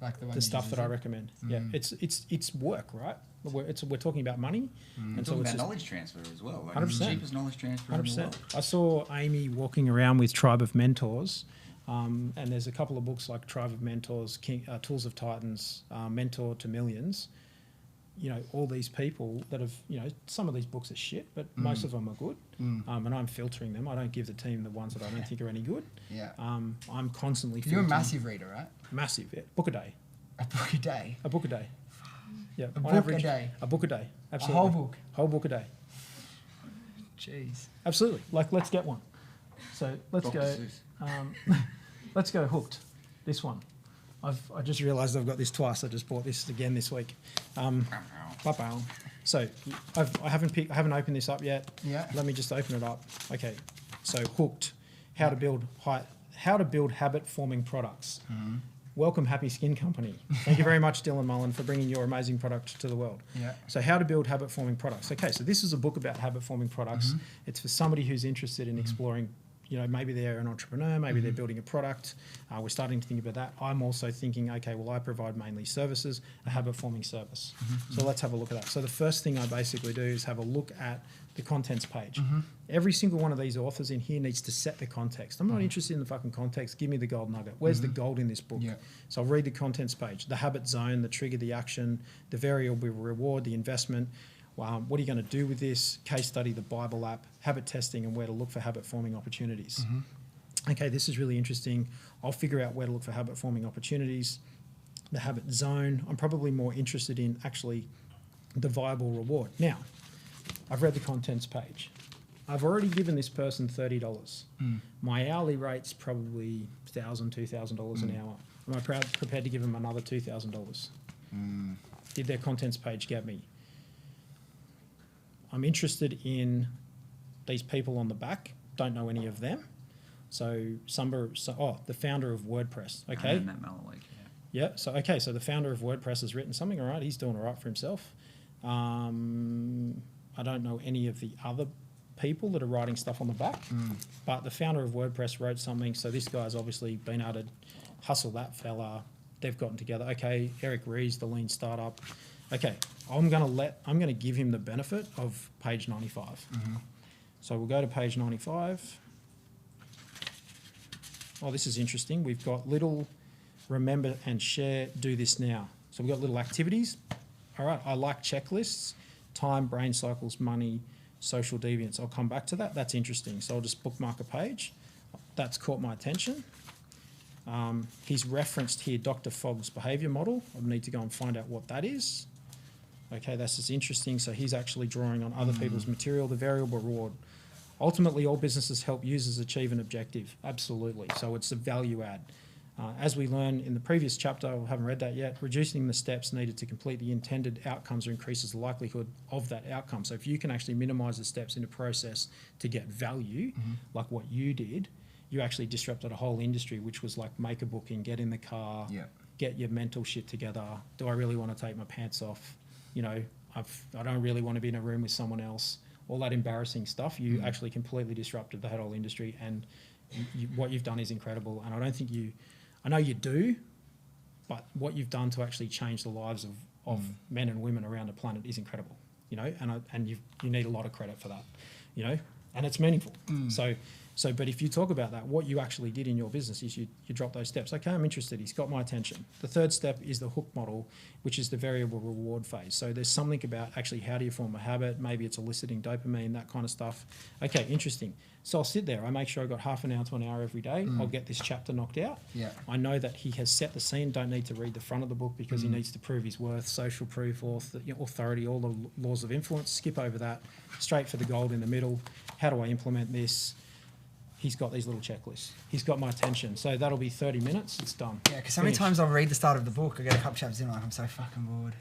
Like the stuff that I recommend. Yeah, it's work, right? We're talking about money, and so it's about knowledge transfer as well. Like 100%. It's the cheapest knowledge transfer in the world. I saw Amy walking around with Tribe of Mentors, and there's a couple of books like Tribe of Mentors, Tools of Titans, Mentor to Millions. All these people that have, some of these books are shit, but most of them are good. And I'm filtering them. I don't give the team the ones that I don't think are any good. Yeah. I'm constantly You're a filtering. massive reader, right? Massive, yeah. Book a day. A book a day? A book a day. Yeah. A on book average, a day? A book a day. Absolutely. A whole book? Whole book a day. Jeez. Absolutely. Like, let's get one. So let's Dr. go. Seuss. Let's go Hooked. This one. I just realised I've got this twice. I just bought this again this week. So I haven't opened this up yet. Yeah. Let me just open it up. Okay. So Hooked. How to build habit forming products. Welcome, Happy Skin Company. Thank you very much, Dylan Mullan, for bringing your amazing product to the world. Yeah. So how to build habit forming products. Okay, so this is a book about habit forming products. It's for somebody who's interested in exploring, maybe they're an entrepreneur, maybe they're building a product. We're starting to think about that. I'm also thinking, okay, well, I provide mainly services, a habit forming service. So let's have a look at that. So the first thing I basically do is have a look at the contents page. Every single one of these authors in here needs to set the context. I'm not interested in the fucking context. Give me the gold nugget. Where's the gold in this book? Yeah. So I'll read the contents page, the habit zone, the trigger, the action, the variable reward, the investment. What are you going to do with this? Case study, the Bible app, habit testing, and where to look for habit forming opportunities. Okay, this is really interesting. I'll figure out where to look for habit forming opportunities. The habit zone. I'm probably more interested in actually the viable reward. Now, I've read the contents page. I've already given this person $30. My hourly rate's probably $1,000, $2,000 an hour. Am I prepared to give them another $2,000? Did their contents page get me? I'm interested in these people on the back, don't know any of them. So the founder of WordPress. Okay. Matt Malloy, Yeah. So the founder of WordPress has written something. All right, he's doing all right for himself. I don't know any of the other people that are writing stuff on the back, but the founder of WordPress wrote something. So this guy's obviously been able to hustle that fella. They've gotten together. Okay, Eric Rees, the lean startup. Okay, I'm gonna give him the benefit of page 95. So we'll go to page 95. Oh, this is interesting. We've got little remember and share, do this now. So we've got little activities. All right, I like checklists, time, brain cycles, money, social deviance. I'll come back to that. That's interesting. So I'll just bookmark a page. That's caught my attention. He's referenced here Dr. Fogg's behaviour model. I need to go and find out what that is. Okay, this is interesting. So he's actually drawing on other people's material, the variable reward. Ultimately, all businesses help users achieve an objective. Absolutely. So it's a value add. As we learned in the previous chapter, I haven't read that yet, reducing the steps needed to complete the intended outcomes increases the likelihood of that outcome. So if you can actually minimise the steps in a process to get value, like what you did, you actually disrupted a whole industry, which was like make a booking, get in the car, get your mental shit together. Do I really want to take my pants off? You know, I don't really want to be in a room with someone else. All that embarrassing stuff, you actually completely disrupted the whole industry, and what you've done is incredible. And I don't think I know you do, but what you've done to actually change the lives of men and women around the planet is incredible, you know, and you need a lot of credit for that, you know, and it's meaningful. So, but if you talk about that, what you actually did in your business is you drop those steps. Okay, I'm interested. He's got my attention. The third step is the hook model, which is the variable reward phase. So there's something about actually how do you form a habit? Maybe it's eliciting dopamine, that kind of stuff. Okay, interesting. So I'll sit there. I make sure I've got half an hour to an hour every day. I'll get this chapter knocked out. Yeah. I know that he has set the scene. Don't need to read the front of the book because he needs to prove his worth, social proof, authority, all the laws of influence. Skip over that. Straight for the gold in the middle. How do I implement this? He's got these little checklists. He's got my attention. So that'll be 30 minutes. It's done. Yeah, because so many times I'll read the start of the book, I get a couple chapters in, like, I'm so fucking bored.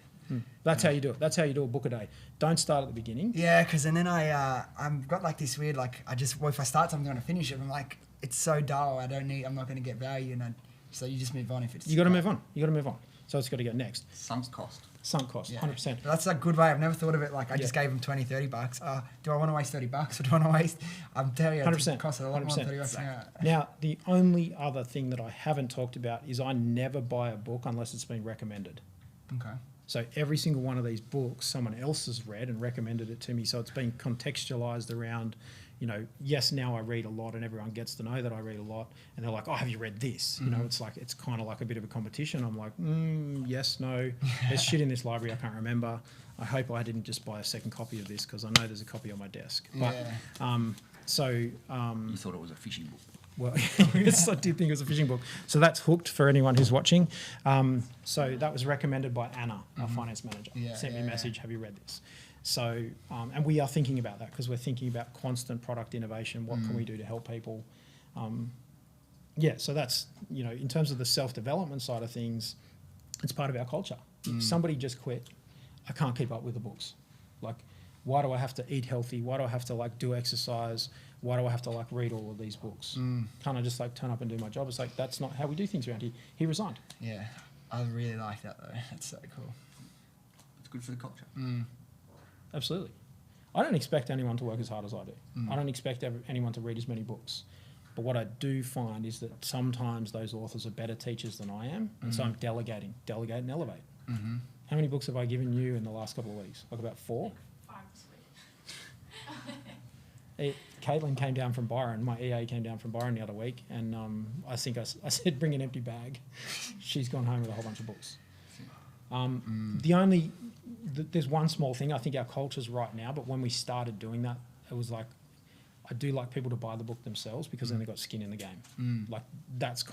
That's how you do it. That's how you do a book a day. Don't start at the beginning. Yeah, because then I've got like this weird, like, if I start something, I'm going to finish it. I'm like, it's so dull. I'm not going to get value. So you just move on if it's... You got to move on. So it's got to go next. Sunk cost, yeah. 100%. But that's a good way. I've never thought of it like I just gave them $20, $30. Do I want to waste $30 or do I want to waste... I'm telling you, 100%. It costs a lot more than $30. Exactly. Now, the only other thing that I haven't talked about is I never buy a book unless it's been recommended. Okay. So every single one of these books, someone else has read and recommended it to me. So it's been contextualized around, you know, yes, now I read a lot and everyone gets to know that I read a lot. And they're like, oh, have you read this? You know, it's kind of like a bit of a competition. I'm like, yes, no. There's shit in this library I can't remember. I hope I didn't just buy a second copy of this because I know there's a copy on my desk. But Yeah. you thought it was a fishing book. Well, yes, I did think it was a fishing book. So that's Hooked for anyone who's watching. So that was recommended by Anna, our finance manager. Sent me a message, have you read this? So, and we are thinking about that because we're thinking about constant product innovation. What can we do to help people? So that's, you know, in terms of the self-development side of things, it's part of our culture. If somebody just quit, I can't keep up with the books. Like, why do I have to eat healthy? Why do I have to like do exercise? Why do I have to like read all of these books? Can't I just like turn up and do my job? It's like, that's not how we do things around here. He resigned. Yeah, I really like that though. That's so cool. It's good for the culture. Absolutely. I don't expect anyone to work as hard as I do. I don't expect anyone to read as many books. But what I do find is that sometimes those authors are better teachers than I am. And so I'm delegate and elevate. How many books have I given you in the last couple of weeks? Like about 4? 5 this week. Caitlin came down from Byron. My EA came down from Byron the other week. And I think I said, bring an empty bag. She's gone home with a whole bunch of books. There's one small thing. I think our culture's right now, but when we started doing that, it was like, I do like people to buy the book themselves because then they've got skin in the game. Like that's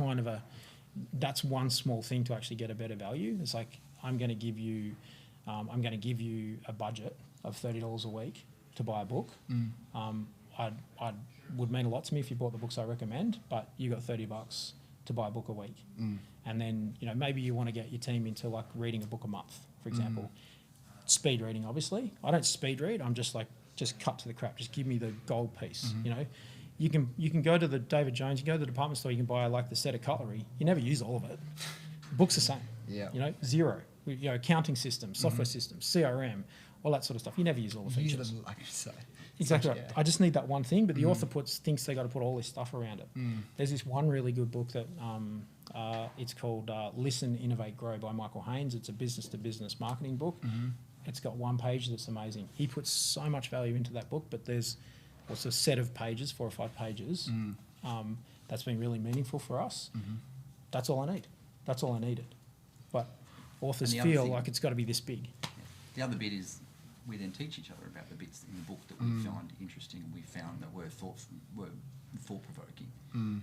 one small thing to actually get a better value. It's like, I'm going to give you a budget of $30 a week to buy a book. I would mean a lot to me if you bought the books I recommend, but you got $30 to buy a book a week. And then, you know, maybe you want to get your team into like reading a book a month, for example. Speed reading, obviously. I don't speed read. I'm just like just cut to the crap. Just give me the gold piece. You know, you can go to the David Jones, you go to the department store, you can buy like the set of cutlery. You never use all of it. The book's the same. Yeah. You know, zero. You know, accounting systems, software systems, CRM, all that sort of stuff. You never use all the features. Use it like so. Exactly right. Yeah. I just need that one thing, but the author thinks they got to put all this stuff around it. There's this one really good book that it's called Listen, Innovate, Grow by Michael Haynes. It's a business-to-business marketing book. It's got one page that's amazing. He puts so much value into that book, but there's also a set of pages, 4 or 5 pages, that's been really meaningful for us. That's all I need. That's all I needed. But authors feel like it's got to be this big. Yeah. The other bit is we then teach each other about the bits in the book that we found interesting and we found that were thought-provoking.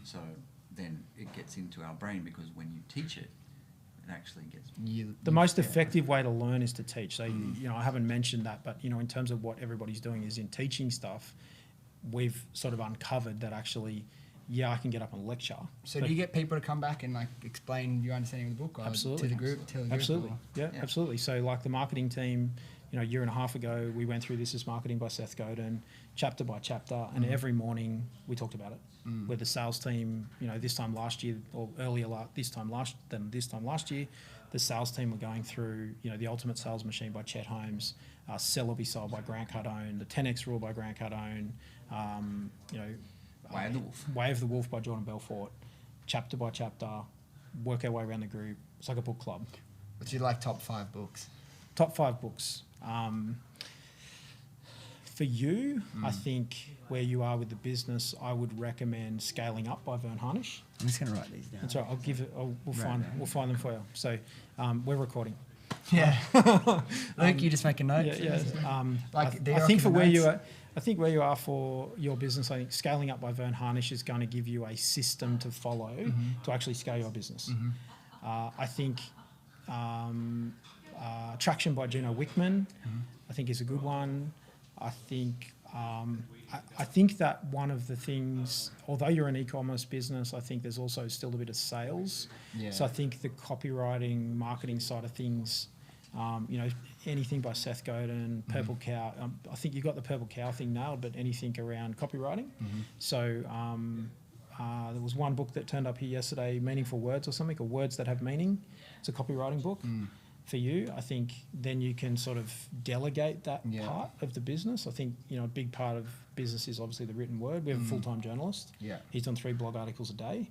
So then it gets into our brain because when you teach it, it actually gets... The most effective way to learn is to teach. So, you know, I haven't mentioned that, but, you know, in terms of what everybody's doing is in teaching stuff, we've sort of uncovered that actually... I can get up and lecture. So do you get people to come back and like explain your understanding of the book absolutely. To the group? Absolutely. Yeah, absolutely. So like the marketing team, you know, a year and a half ago, we went through This is Marketing by Seth Godin, chapter by chapter, and every morning we talked about it. With the sales team, you know, this time last year, or earlier this time last year, the sales team were going through, you know, The Ultimate Sales Machine by Chet Holmes, Sell or Be Sold by Grant Cardone, the 10X Rule by Grant Cardone, you know, Way of the Wolf. Way of the Wolf by Jordan Belfort, chapter by chapter, work our way around the group. It's like a book club. What's your like top 5 books? Top 5 books. For you, I think where you are with the business, I would recommend Scaling Up by Vern Harnish. I'm just going to write these down. That's right. I'll give it. We'll find them for you. So we're recording. Yeah. Luke, you just make a note. Yeah. I think for where you are. I think where you are for your business, I think Scaling Up by Vern Harnish is going to give you a system to follow to actually scale your business. I think Traction by Gino Wickman, I think is a good one. I think that one of the things, although you're an e-commerce business, I think there's also still a bit of sales. Yeah. So I think the copywriting, marketing side of things, you know, anything by Seth Godin, Purple Cow. I think you got the Purple Cow thing nailed, but anything around copywriting. So there was one book that turned up here yesterday, Meaningful Words or something, or Words That Have Meaning. It's a copywriting book. For you, I think then you can sort of delegate that part of the business. I think, you know, a big part of business is obviously the written word. We have a full-time journalist. Yeah. He's done 3 blog articles a day.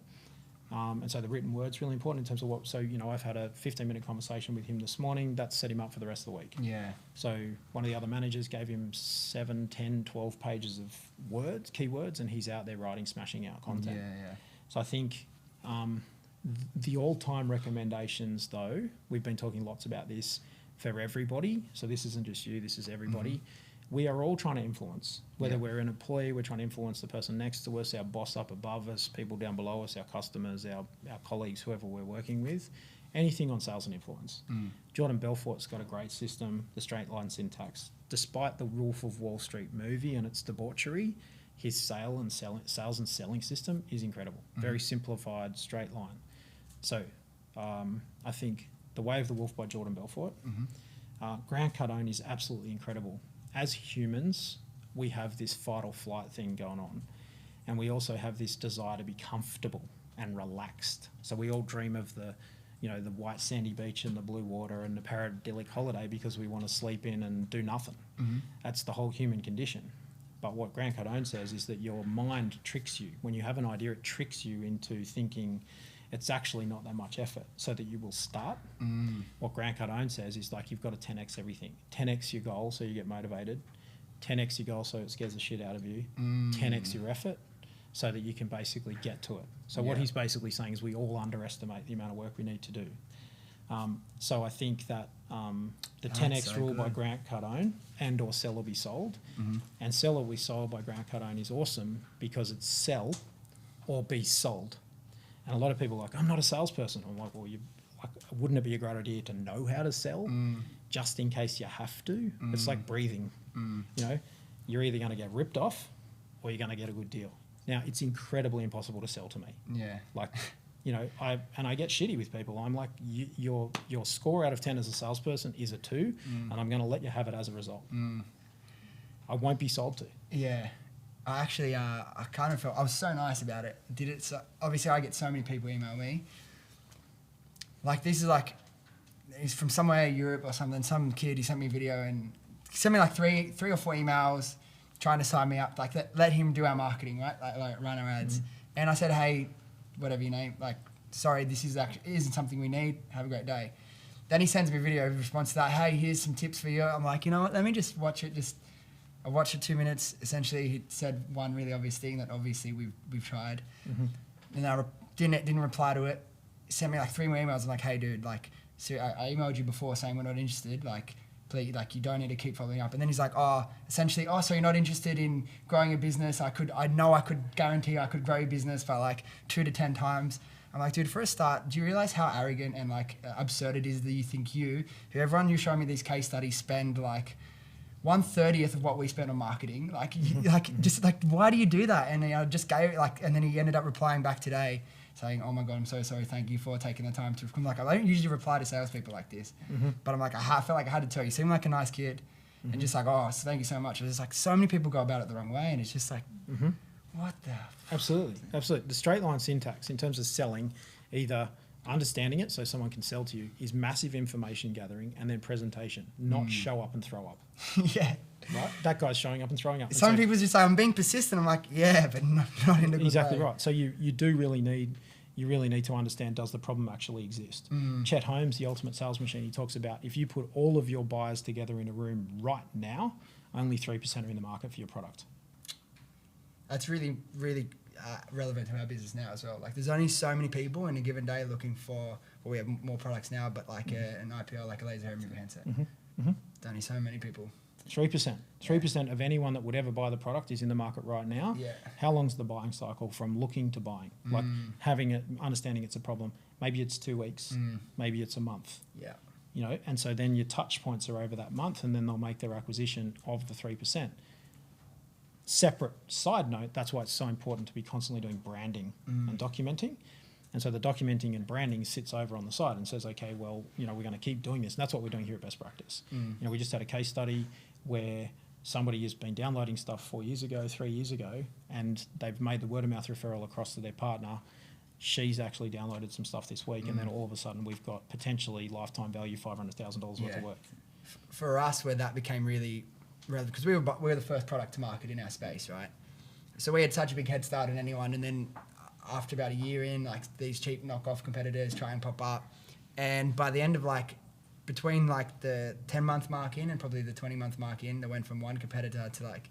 And so the written word's really important in terms of so, you know, I've had a 15-minute conversation with him this morning. That set him up for the rest of the week. Yeah. So one of the other managers gave him 7, 10, 12 pages of words, keywords, and he's out there writing, smashing out content. Yeah. So I think the all-time recommendations, though, we've been talking lots about this for everybody. So this isn't just you, this is everybody. We are all trying to influence. Whether we're an employee, we're trying to influence the person next to us, our boss up above us, people down below us, our customers, our colleagues, whoever we're working with. Anything on sales and influence. Jordan Belfort's got a great system, the straight line syntax. Despite the Wolf of Wall Street movie and its debauchery, his sales and selling system is incredible. Very simplified, straight line. So I think The Way of the Wolf by Jordan Belfort. Grant Cardone is absolutely incredible. As humans, we have this fight or flight thing going on. And we also have this desire to be comfortable and relaxed. So we all dream of the white sandy beach and the blue water and the paradilic holiday because we want to sleep in and do nothing. That's the whole human condition. But what Grant Cardone says is that your mind tricks you. When you have an idea, it tricks you into thinking it's actually not that much effort, so that you will start. What Grant Cardone says is like you've got to 10x everything. 10x your goal so you get motivated. 10x your goal so it scares the shit out of you. 10x your effort so that you can basically get to it. So what he's basically saying is we all underestimate the amount of work we need to do. So I think that the 10x rule by Grant Cardone and or Sell or Be Sold, and Sell or Be Sold by Grant Cardone is awesome because it's sell or be sold. And a lot of people are like, I'm not a salesperson. I'm like, well, wouldn't it be a great idea to know how to sell just in case you have to? It's like breathing. You know, you're either going to get ripped off or you're going to get a good deal. Now, it's incredibly impossible to sell to me. Yeah. Like, you know, I get shitty with people. I'm like, your score out of 10 as a salesperson is a 2, and I'm going to let you have it as a result. I won't be sold to. Yeah. I actually, I kind of felt, I was so nice about it. Did it, so, obviously I get so many people email me. Like this is like, he's from somewhere in Europe or something, some kid, he sent me a video and sent me like three or four emails trying to sign me up, like let him do our marketing, right? Like run our ads. And I said, hey, whatever your name, like, sorry, this isn't something we need. Have a great day. Then he sends me a video in response to that. Hey, here's some tips for you. I'm like, you know what? Let me just watch it. I watched it 2 minutes. Essentially, he said one really obvious thing that obviously we've tried. And I didn't reply to it. He sent me like 3 more emails. I'm like, hey, dude, like, so I emailed you before saying we're not interested. Like, please, like, you don't need to keep following up. And then he's like, essentially, so you're not interested in growing a business? I know I could guarantee I could grow your business by like 2 to 10 times. I'm like, dude, for a start, do you realize how arrogant and like absurd it is that you think who everyone you're showing me these case studies spend like 1/30 of what we spend on marketing? Like, just like, why do you do that? And I just gave it like, and then he ended up replying back today saying, oh my God, I'm so sorry. Thank you for taking the time to come. Like, I don't usually reply to salespeople like this, but I'm like, I felt like I had to tell you, you seem like a nice kid and just like, so thank you so much. It's like so many people go about it the wrong way. And it's just like, what the? Absolutely. The straight line syntax in terms of selling, either understanding it so someone can sell to you, is massive information gathering and then presentation, not show up and throw up. Yeah. Right? That guy's showing up and throwing up. Some people just say, I'm being persistent. I'm like, yeah, but not in a good exactly way. Right. So you really need to understand, does the problem actually exist? Chet Holmes, the ultimate sales machine, he talks about if you put all of your buyers together in a room right now, only 3% are in the market for your product. That's really, really relevant to our business now as well. Like, there's only so many people in a given day looking for, well, we have more products now, but like an IPO, like a laser hair removal handset. There's only so many people. 3%. 3% of anyone that would ever buy the product is in the market right now. Yeah. How long's the buying cycle from looking to buying? Like having it, understanding it's a problem. Maybe it's 2 weeks. Maybe it's a month. Yeah. You know, and so then your touch points are over that month, and then they'll make their acquisition of the 3%. Separate side note, that's why it's so important to be constantly doing branding and documenting. And so the documenting and branding sits over on the side and says, okay, well, you know, we're going to keep doing this. And that's what we're doing here at Best Practice. You know, we just had a case study where somebody has been downloading stuff 4 years ago, 3 years ago, and they've made the word of mouth referral across to their partner. She's actually downloaded some stuff this week, and then all of a sudden we've got potentially lifetime value $500,000 worth of work. For us, where that became really relevant, because we were the first product to market in our space, right? So we had such a big head start on anyone, and then after about a year in, like, these cheap knockoff competitors try and pop up, and by the end of like between like the 10-month mark in and probably the 20-month mark in, they went from one competitor to like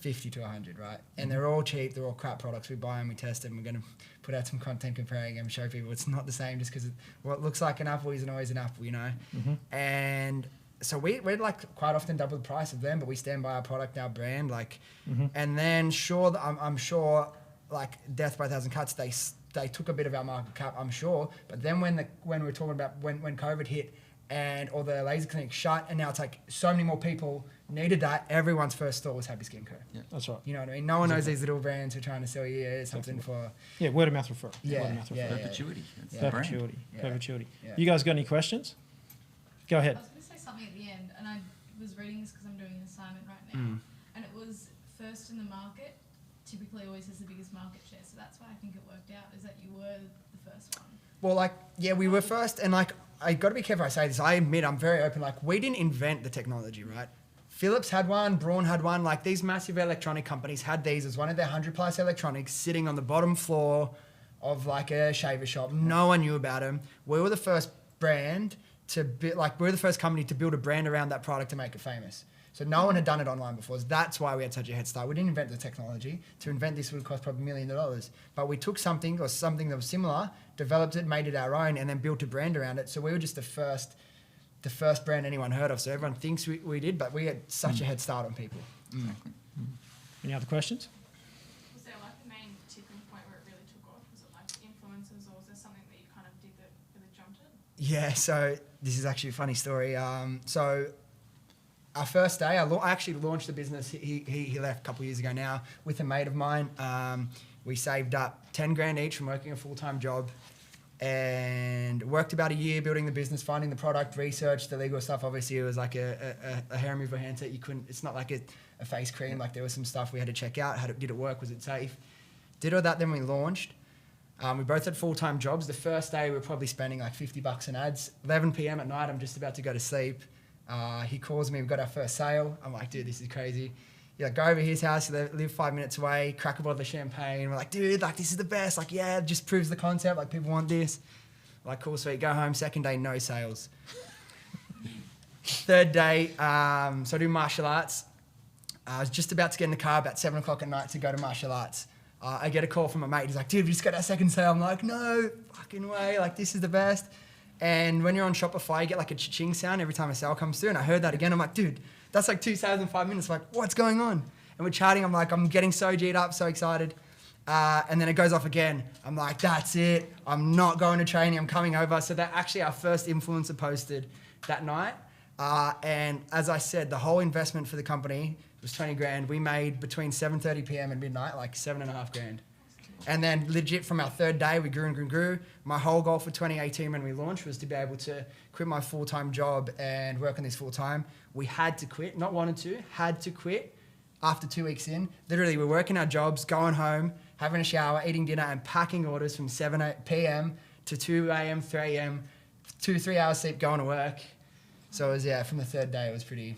50 to 100, right? And they're all cheap, they're all crap products. We buy them, we test them, we're going to put out some content comparing them, show people it's not the same just because what looks like an apple isn't always an apple, you know? And so we're like quite often double the price of them, but we stand by our product, our brand, like, and then sure, I'm sure like death by a thousand cuts, they took a bit of our market cap, I'm sure. But then when we're talking about when COVID hit and all the laser clinics shut, and now it's like so many more people needed that, everyone's first thought was Happy Skin Co. Yeah, that's right. You know what I mean? No one knows these little brands who are trying to sell you something for... Yeah, word of mouth referral. Yeah, word of mouth referral. Perpetuity. That's the brand. Perpetuity. Yeah. Perpetuity. Yeah. You guys got any questions? Go ahead. I was going to say something at the end, and I was reading this because I'm doing an assignment right now, and it was first in the market typically always has the biggest market share, so that's why I think it worked out, is that you were the first one. Well, like, yeah, we were first, and like, I got to be careful I say this. I admit I'm very open. Like, we didn't invent the technology, right? Philips had one, Braun had one. Like, these massive electronic companies had these as one of their 100+ electronics sitting on the bottom floor of like a shaver shop. No one knew about them. We were the first brand to be like, we're the first company to build a brand around that product to make it famous. So no one had done it online before. So that's why we had such a head start. We didn't invent the technology. To invent this would have cost probably $1 million. But we took something that was similar, developed it, made it our own, and then built a brand around it. So we were just the first brand anyone heard of. So everyone thinks we did, but we had such a head start on people. Any other questions? Was there like a main tipping point where it really took off? Was it like influencers, or was there something that you kind of did that really jumped it? Yeah, so this is actually a funny story. So our first day, I actually launched the business. He left a couple of years ago now with a mate of mine. We saved up 10 grand each from working a full-time job. and worked about a year building the business, finding the product, researched the legal stuff. Obviously, it was like a hair removal handset. It's not like a face cream. Like there was some stuff we had to check out. Did it work? Was it safe? Did all that. Then we launched. We both had full-time jobs. The first day we were probably spending like $50 in ads. 11 p.m. at night, I'm just about to go to sleep. He calls me. We've got our first sale. I'm like, dude, this is crazy. Yeah, go over his house. They live 5 minutes away. Crack a bottle of champagne. We're like, dude, like this is the best. Like, yeah, it just proves the concept. Like people want this. Like, cool, sweet. Go home. Second day, no sales. Third day, so I do martial arts. I was just about to get in the car about 7 o'clock at night to go to martial arts. I get a call from a mate. He's like, dude, we just got our second sale. I'm like, no fucking way. Like, this is the best. And when you're on Shopify, you get like a cha-ching sound every time a sale comes through. And I heard that again. I'm like, dude, that's like 2 sales in 5 minutes. I'm like, what's going on? And we're chatting. I'm like, I'm getting so G'd up, so excited. And then it goes off again. I'm like, that's it. I'm not going to training. I'm coming over. So that actually our first influencer posted that night. And as I said, the whole investment for the company was 20 grand. We made between 7:30 p.m. and midnight, like 7.5 grand. And then legit from our third day, we grew and grew and grew. My whole goal for 2018 when we launched was to be able to quit my full-time job and work on this full-time. We had to quit, not wanted to, had to quit after 2 weeks in. Literally, we're working our jobs, going home, having a shower, eating dinner, and packing orders from 7 p.m. to 2 a.m., 3 a.m., 2-3 hours sleep, going to work. So it was, yeah, from the third day, it was pretty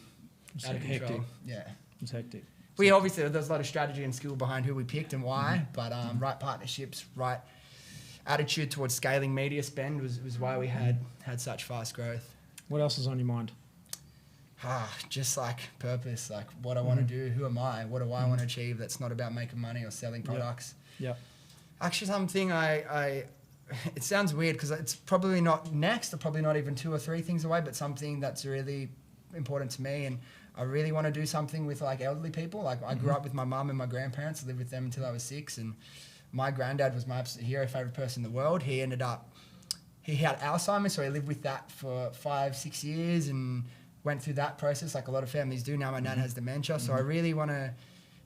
out of control. Hectic. Yeah. It's hectic. We obviously, there's a lot of strategy and skill behind who we picked and why, but right partnerships, right attitude towards scaling media spend was why we had such fast growth. What else is on your mind? Just like purpose, like what I want to do, who am I, what do I want to achieve that's not about making money or selling products. Yeah. Actually, something I it sounds weird because it's probably not next or probably not even 2 or 3 things away, but something that's really important to me, and I really want to do something with like elderly people. Like I grew up with my mum and my grandparents. I lived with them until I was 6, and my granddad was my absolute hero, favorite person in the world. He had Alzheimer's, so he lived with that for 5-6 years and went through that process like a lot of families do. Now my nan has dementia, so I really want to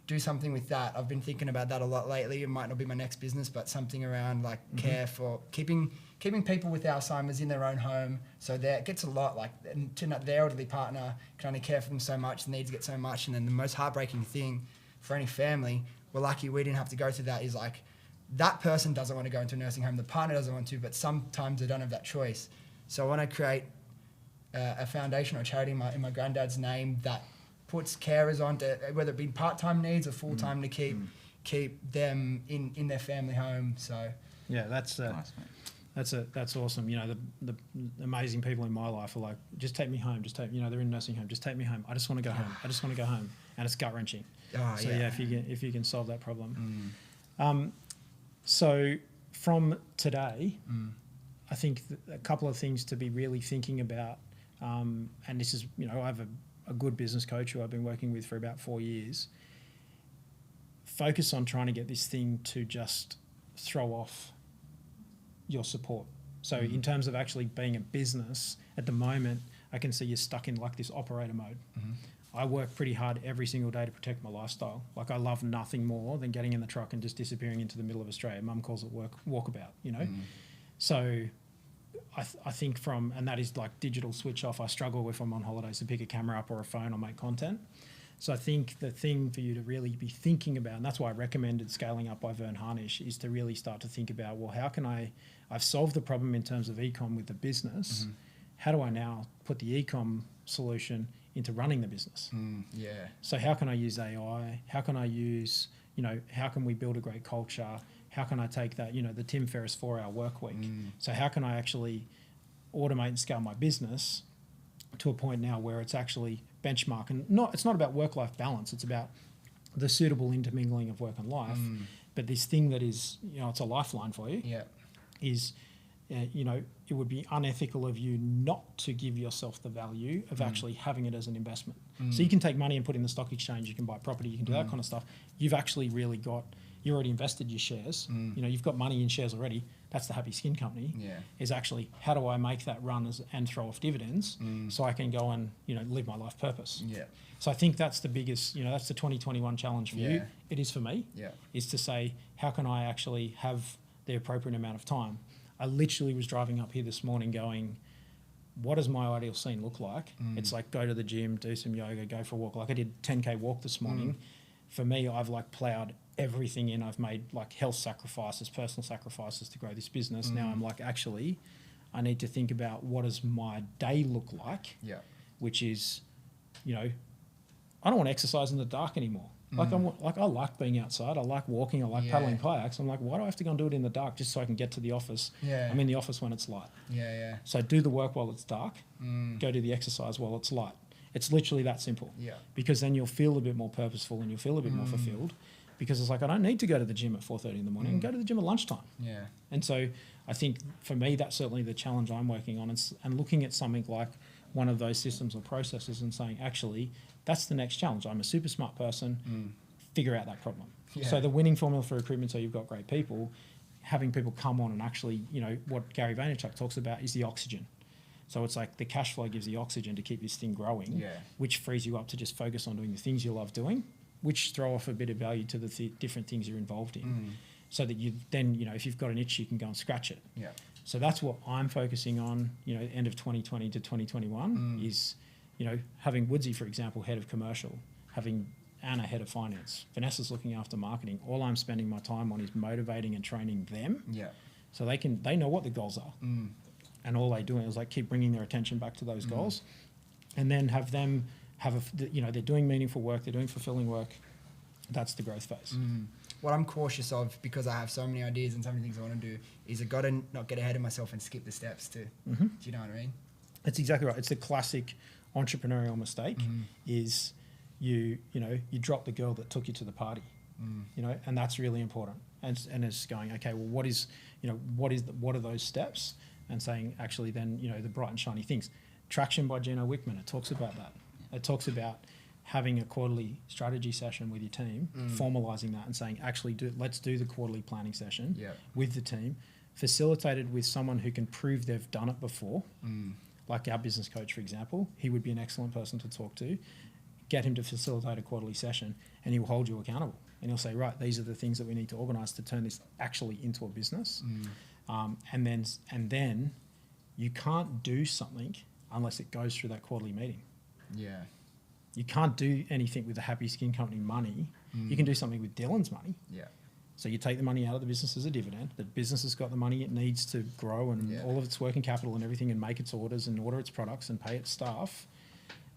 do something with that. I've been thinking about that a lot lately. It might not be my next business, but something around like care for keeping people with Alzheimer's in their own home. So that gets a lot, like their elderly partner can only care for them so much, the needs get so much. And then the most heartbreaking thing for any family, we're lucky we didn't have to go through that, is like that person doesn't want to go into a nursing home, the partner doesn't want to, but sometimes they don't have that choice. So I want to create a foundation or a charity in my granddad's name that puts carers on to, whether it be part-time needs or full-time, to keep them in their family home. So yeah, that's Nice, mate. That's awesome. You know, the amazing people in my life are like, just take me home. Just take, they're in nursing home. Just take me home. I just want to go home. I just want to go home. And it's gut wrenching. So yeah, if you can solve that problem. So from today, I think a couple of things to be really thinking about. And this is, I have a good business coach who I've been working with for about 4 years. Focus on trying to get this thing to just throw off your support. So in terms of actually being a business, at the moment, I can see you're stuck in like this operator mode. I work pretty hard every single day to protect my lifestyle. Like I love nothing more than getting in the truck and just disappearing into the middle of Australia. Mum calls it walkabout, So I think and that is like digital switch off. I struggle if I'm on holidays to pick a camera up or a phone or make content. So I think the thing for you to really be thinking about, and that's why I recommended Scaling Up by Vern Harnish, is to really start to think about, well, how can I've solved the problem in terms of e-com with the business. How do I now put the e-com solution into running the business? So how can I use AI? How can I use, how can we build a great culture? How can I take that, the Tim Ferriss 4-hour work week? So how can I actually automate and scale my business to a point now where it's actually benchmark, and it's not about work-life balance. It's about the suitable intermingling of work and life. But this thing that is, it's a lifeline for you. Is, it would be unethical of you not to give yourself the value of actually having it as an investment. So you can take money and put in the stock exchange. You can buy property. You can do that kind of stuff. You've actually really you already invested your shares. You've got money in shares already. That's the Happy Skin Company. Is actually, how do I make that run and throw off dividends so I can go and live my life purpose. So I think that's the biggest, that's the 2021 challenge for you. It is for me. Is to say, how can I actually have the appropriate amount of time? I literally was driving up here this morning going, what does my ideal scene look like? It's like go to the gym, do some yoga, go for a walk. Like I did 10K walk this morning. For me, I've like plowed everything in. I've made like health sacrifices, personal sacrifices to grow this business. Now I'm like, actually, I need to think about what does my day look like, which is, you know, I don't want to exercise in the dark anymore. Like I like being outside. I like walking. I like paddling kayaks. I'm like, why do I have to go and do it in the dark just so I can get to the office? I'm in the office when it's light. So do the work while it's dark. Go do the exercise while it's light. It's literally that simple. Because then you'll feel a bit more purposeful and you'll feel a bit more fulfilled. Because it's like, I don't need to go to the gym at 4:30 in the morning. I can go to the gym at lunchtime. And so I think for me, that's certainly the challenge I'm working on, and looking at something like one of those systems or processes and saying, actually, that's the next challenge. I'm a super smart person. Figure out that problem. So the winning formula for recruitment, so you've got great people, having people come on and actually, you know, what Gary Vaynerchuk talks about is the oxygen. So it's like the cash flow gives the oxygen to keep this thing growing, which frees you up to just focus on doing the things you love doing, which throw off a bit of value to the different things you're involved in. So that you then, you know, if you've got an itch, you can go and scratch it. So that's what I'm focusing on, you know, end of 2020 to 2021 is, you know, having Woodsy, for example, head of commercial, having Anna head of finance, Vanessa's looking after marketing. All I'm spending my time on is motivating and training them. So they know what the goals are. And all they do is like keep bringing their attention back to those goals, and then have them you know, they're doing meaningful work, they're doing fulfilling work. That's the growth phase. What I'm cautious of, because I have so many ideas and so many things I want to do, is I got to not get ahead of myself and skip the steps too. Do you know what I mean? That's exactly right. It's the classic entrepreneurial mistake is you drop the girl that took you to the party, you know, and that's really important. And it's going, okay, well, what are those steps? And saying, actually, then, you know, the bright and shiny things. Traction by Gino Wickman, it talks about that. It talks about having a quarterly strategy session with your team, formalising that and saying, actually, let's do the quarterly planning session with the team, facilitated with someone who can prove they've done it before, like our business coach, for example. He would be an excellent person to talk to. Get him to facilitate a quarterly session and he will hold you accountable. And he'll say, right, these are the things that we need to organise to turn this actually into a business. And then you can't do something unless it goes through that quarterly meeting. You can't do anything with the Happy Skin Company money. You can do something with Dylan's money. So you take the money out of the business as a dividend. The business has got the money it needs to grow and all of its working capital and everything, and make its orders and order its products and pay its staff.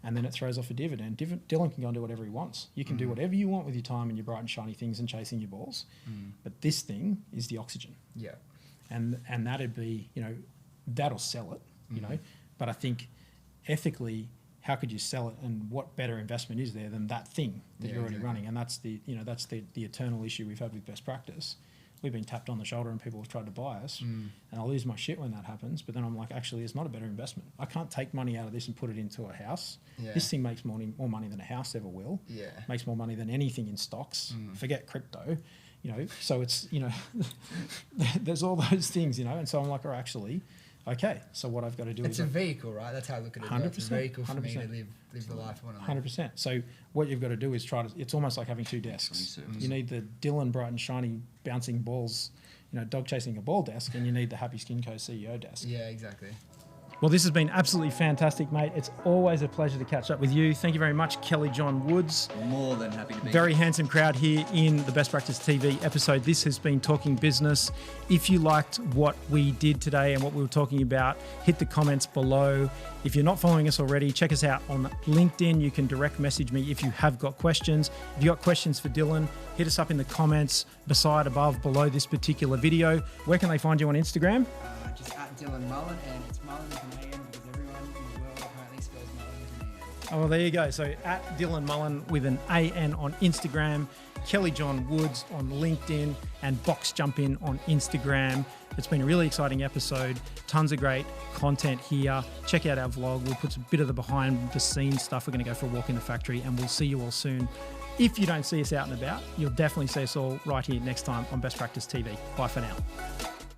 And then it throws off a dividend. Dylan can go and do whatever he wants. You can do whatever you want with your time and your bright and shiny things and chasing your balls. But this thing is the oxygen. And that'd be, you know, that'll sell it, you know. But I think ethically, how could you sell it, and what better investment is there than that thing that you're already running? And that's the eternal issue we've had with best practice. We've been tapped on the shoulder and people have tried to buy us, and I lose my shit when that happens. But then I'm like, actually, it's not a better investment. I can't take money out of this and put it into a house. This thing makes more money than a house ever will. Makes more money than anything in stocks. Forget crypto. You know, so it's, you know, there's all those things, you know, and so I'm like, actually, okay, so what I've got to do is... It's a vehicle, right? That's how I look at it. 100%. It's a vehicle for 100%. Me to live the life I want to live. 100%. So what you've got to do is it's almost like having two desks. You need the Dylan bright and shiny bouncing balls, you know, dog chasing a ball desk, and you need the Happy Skin Co CEO desk. Exactly. Well, this has been absolutely fantastic, mate. It's always a pleasure to catch up with you. Thank you very much, Kelly-John Woods. More than happy to be Very handsome crowd here in the Best Practice TV episode. This has been Talking Business. If you liked what we did today and what we were talking about, hit the comments below. If you're not following us already, check us out on LinkedIn. You can direct message me if you have got questions. If you've got questions for Dylan, hit us up in the comments below this particular video. Where can they find you on Instagram? Just at Dylan Mullan, and it's Mullan with an AM because everyone in the world apparently spells Mullan with an AM. Oh, well, there you go. So at Dylan Mullan with an AN on Instagram, Kelly-John Woods on LinkedIn, and Box Jump In on Instagram. It's been a really exciting episode. Tons of great content here. Check out our vlog. We'll put a bit of the behind the scenes stuff. We're going to go for a walk in the factory, and we'll see you all soon. If you don't see us out and about, you'll definitely see us all right here next time on Best Practice TV. Bye for now.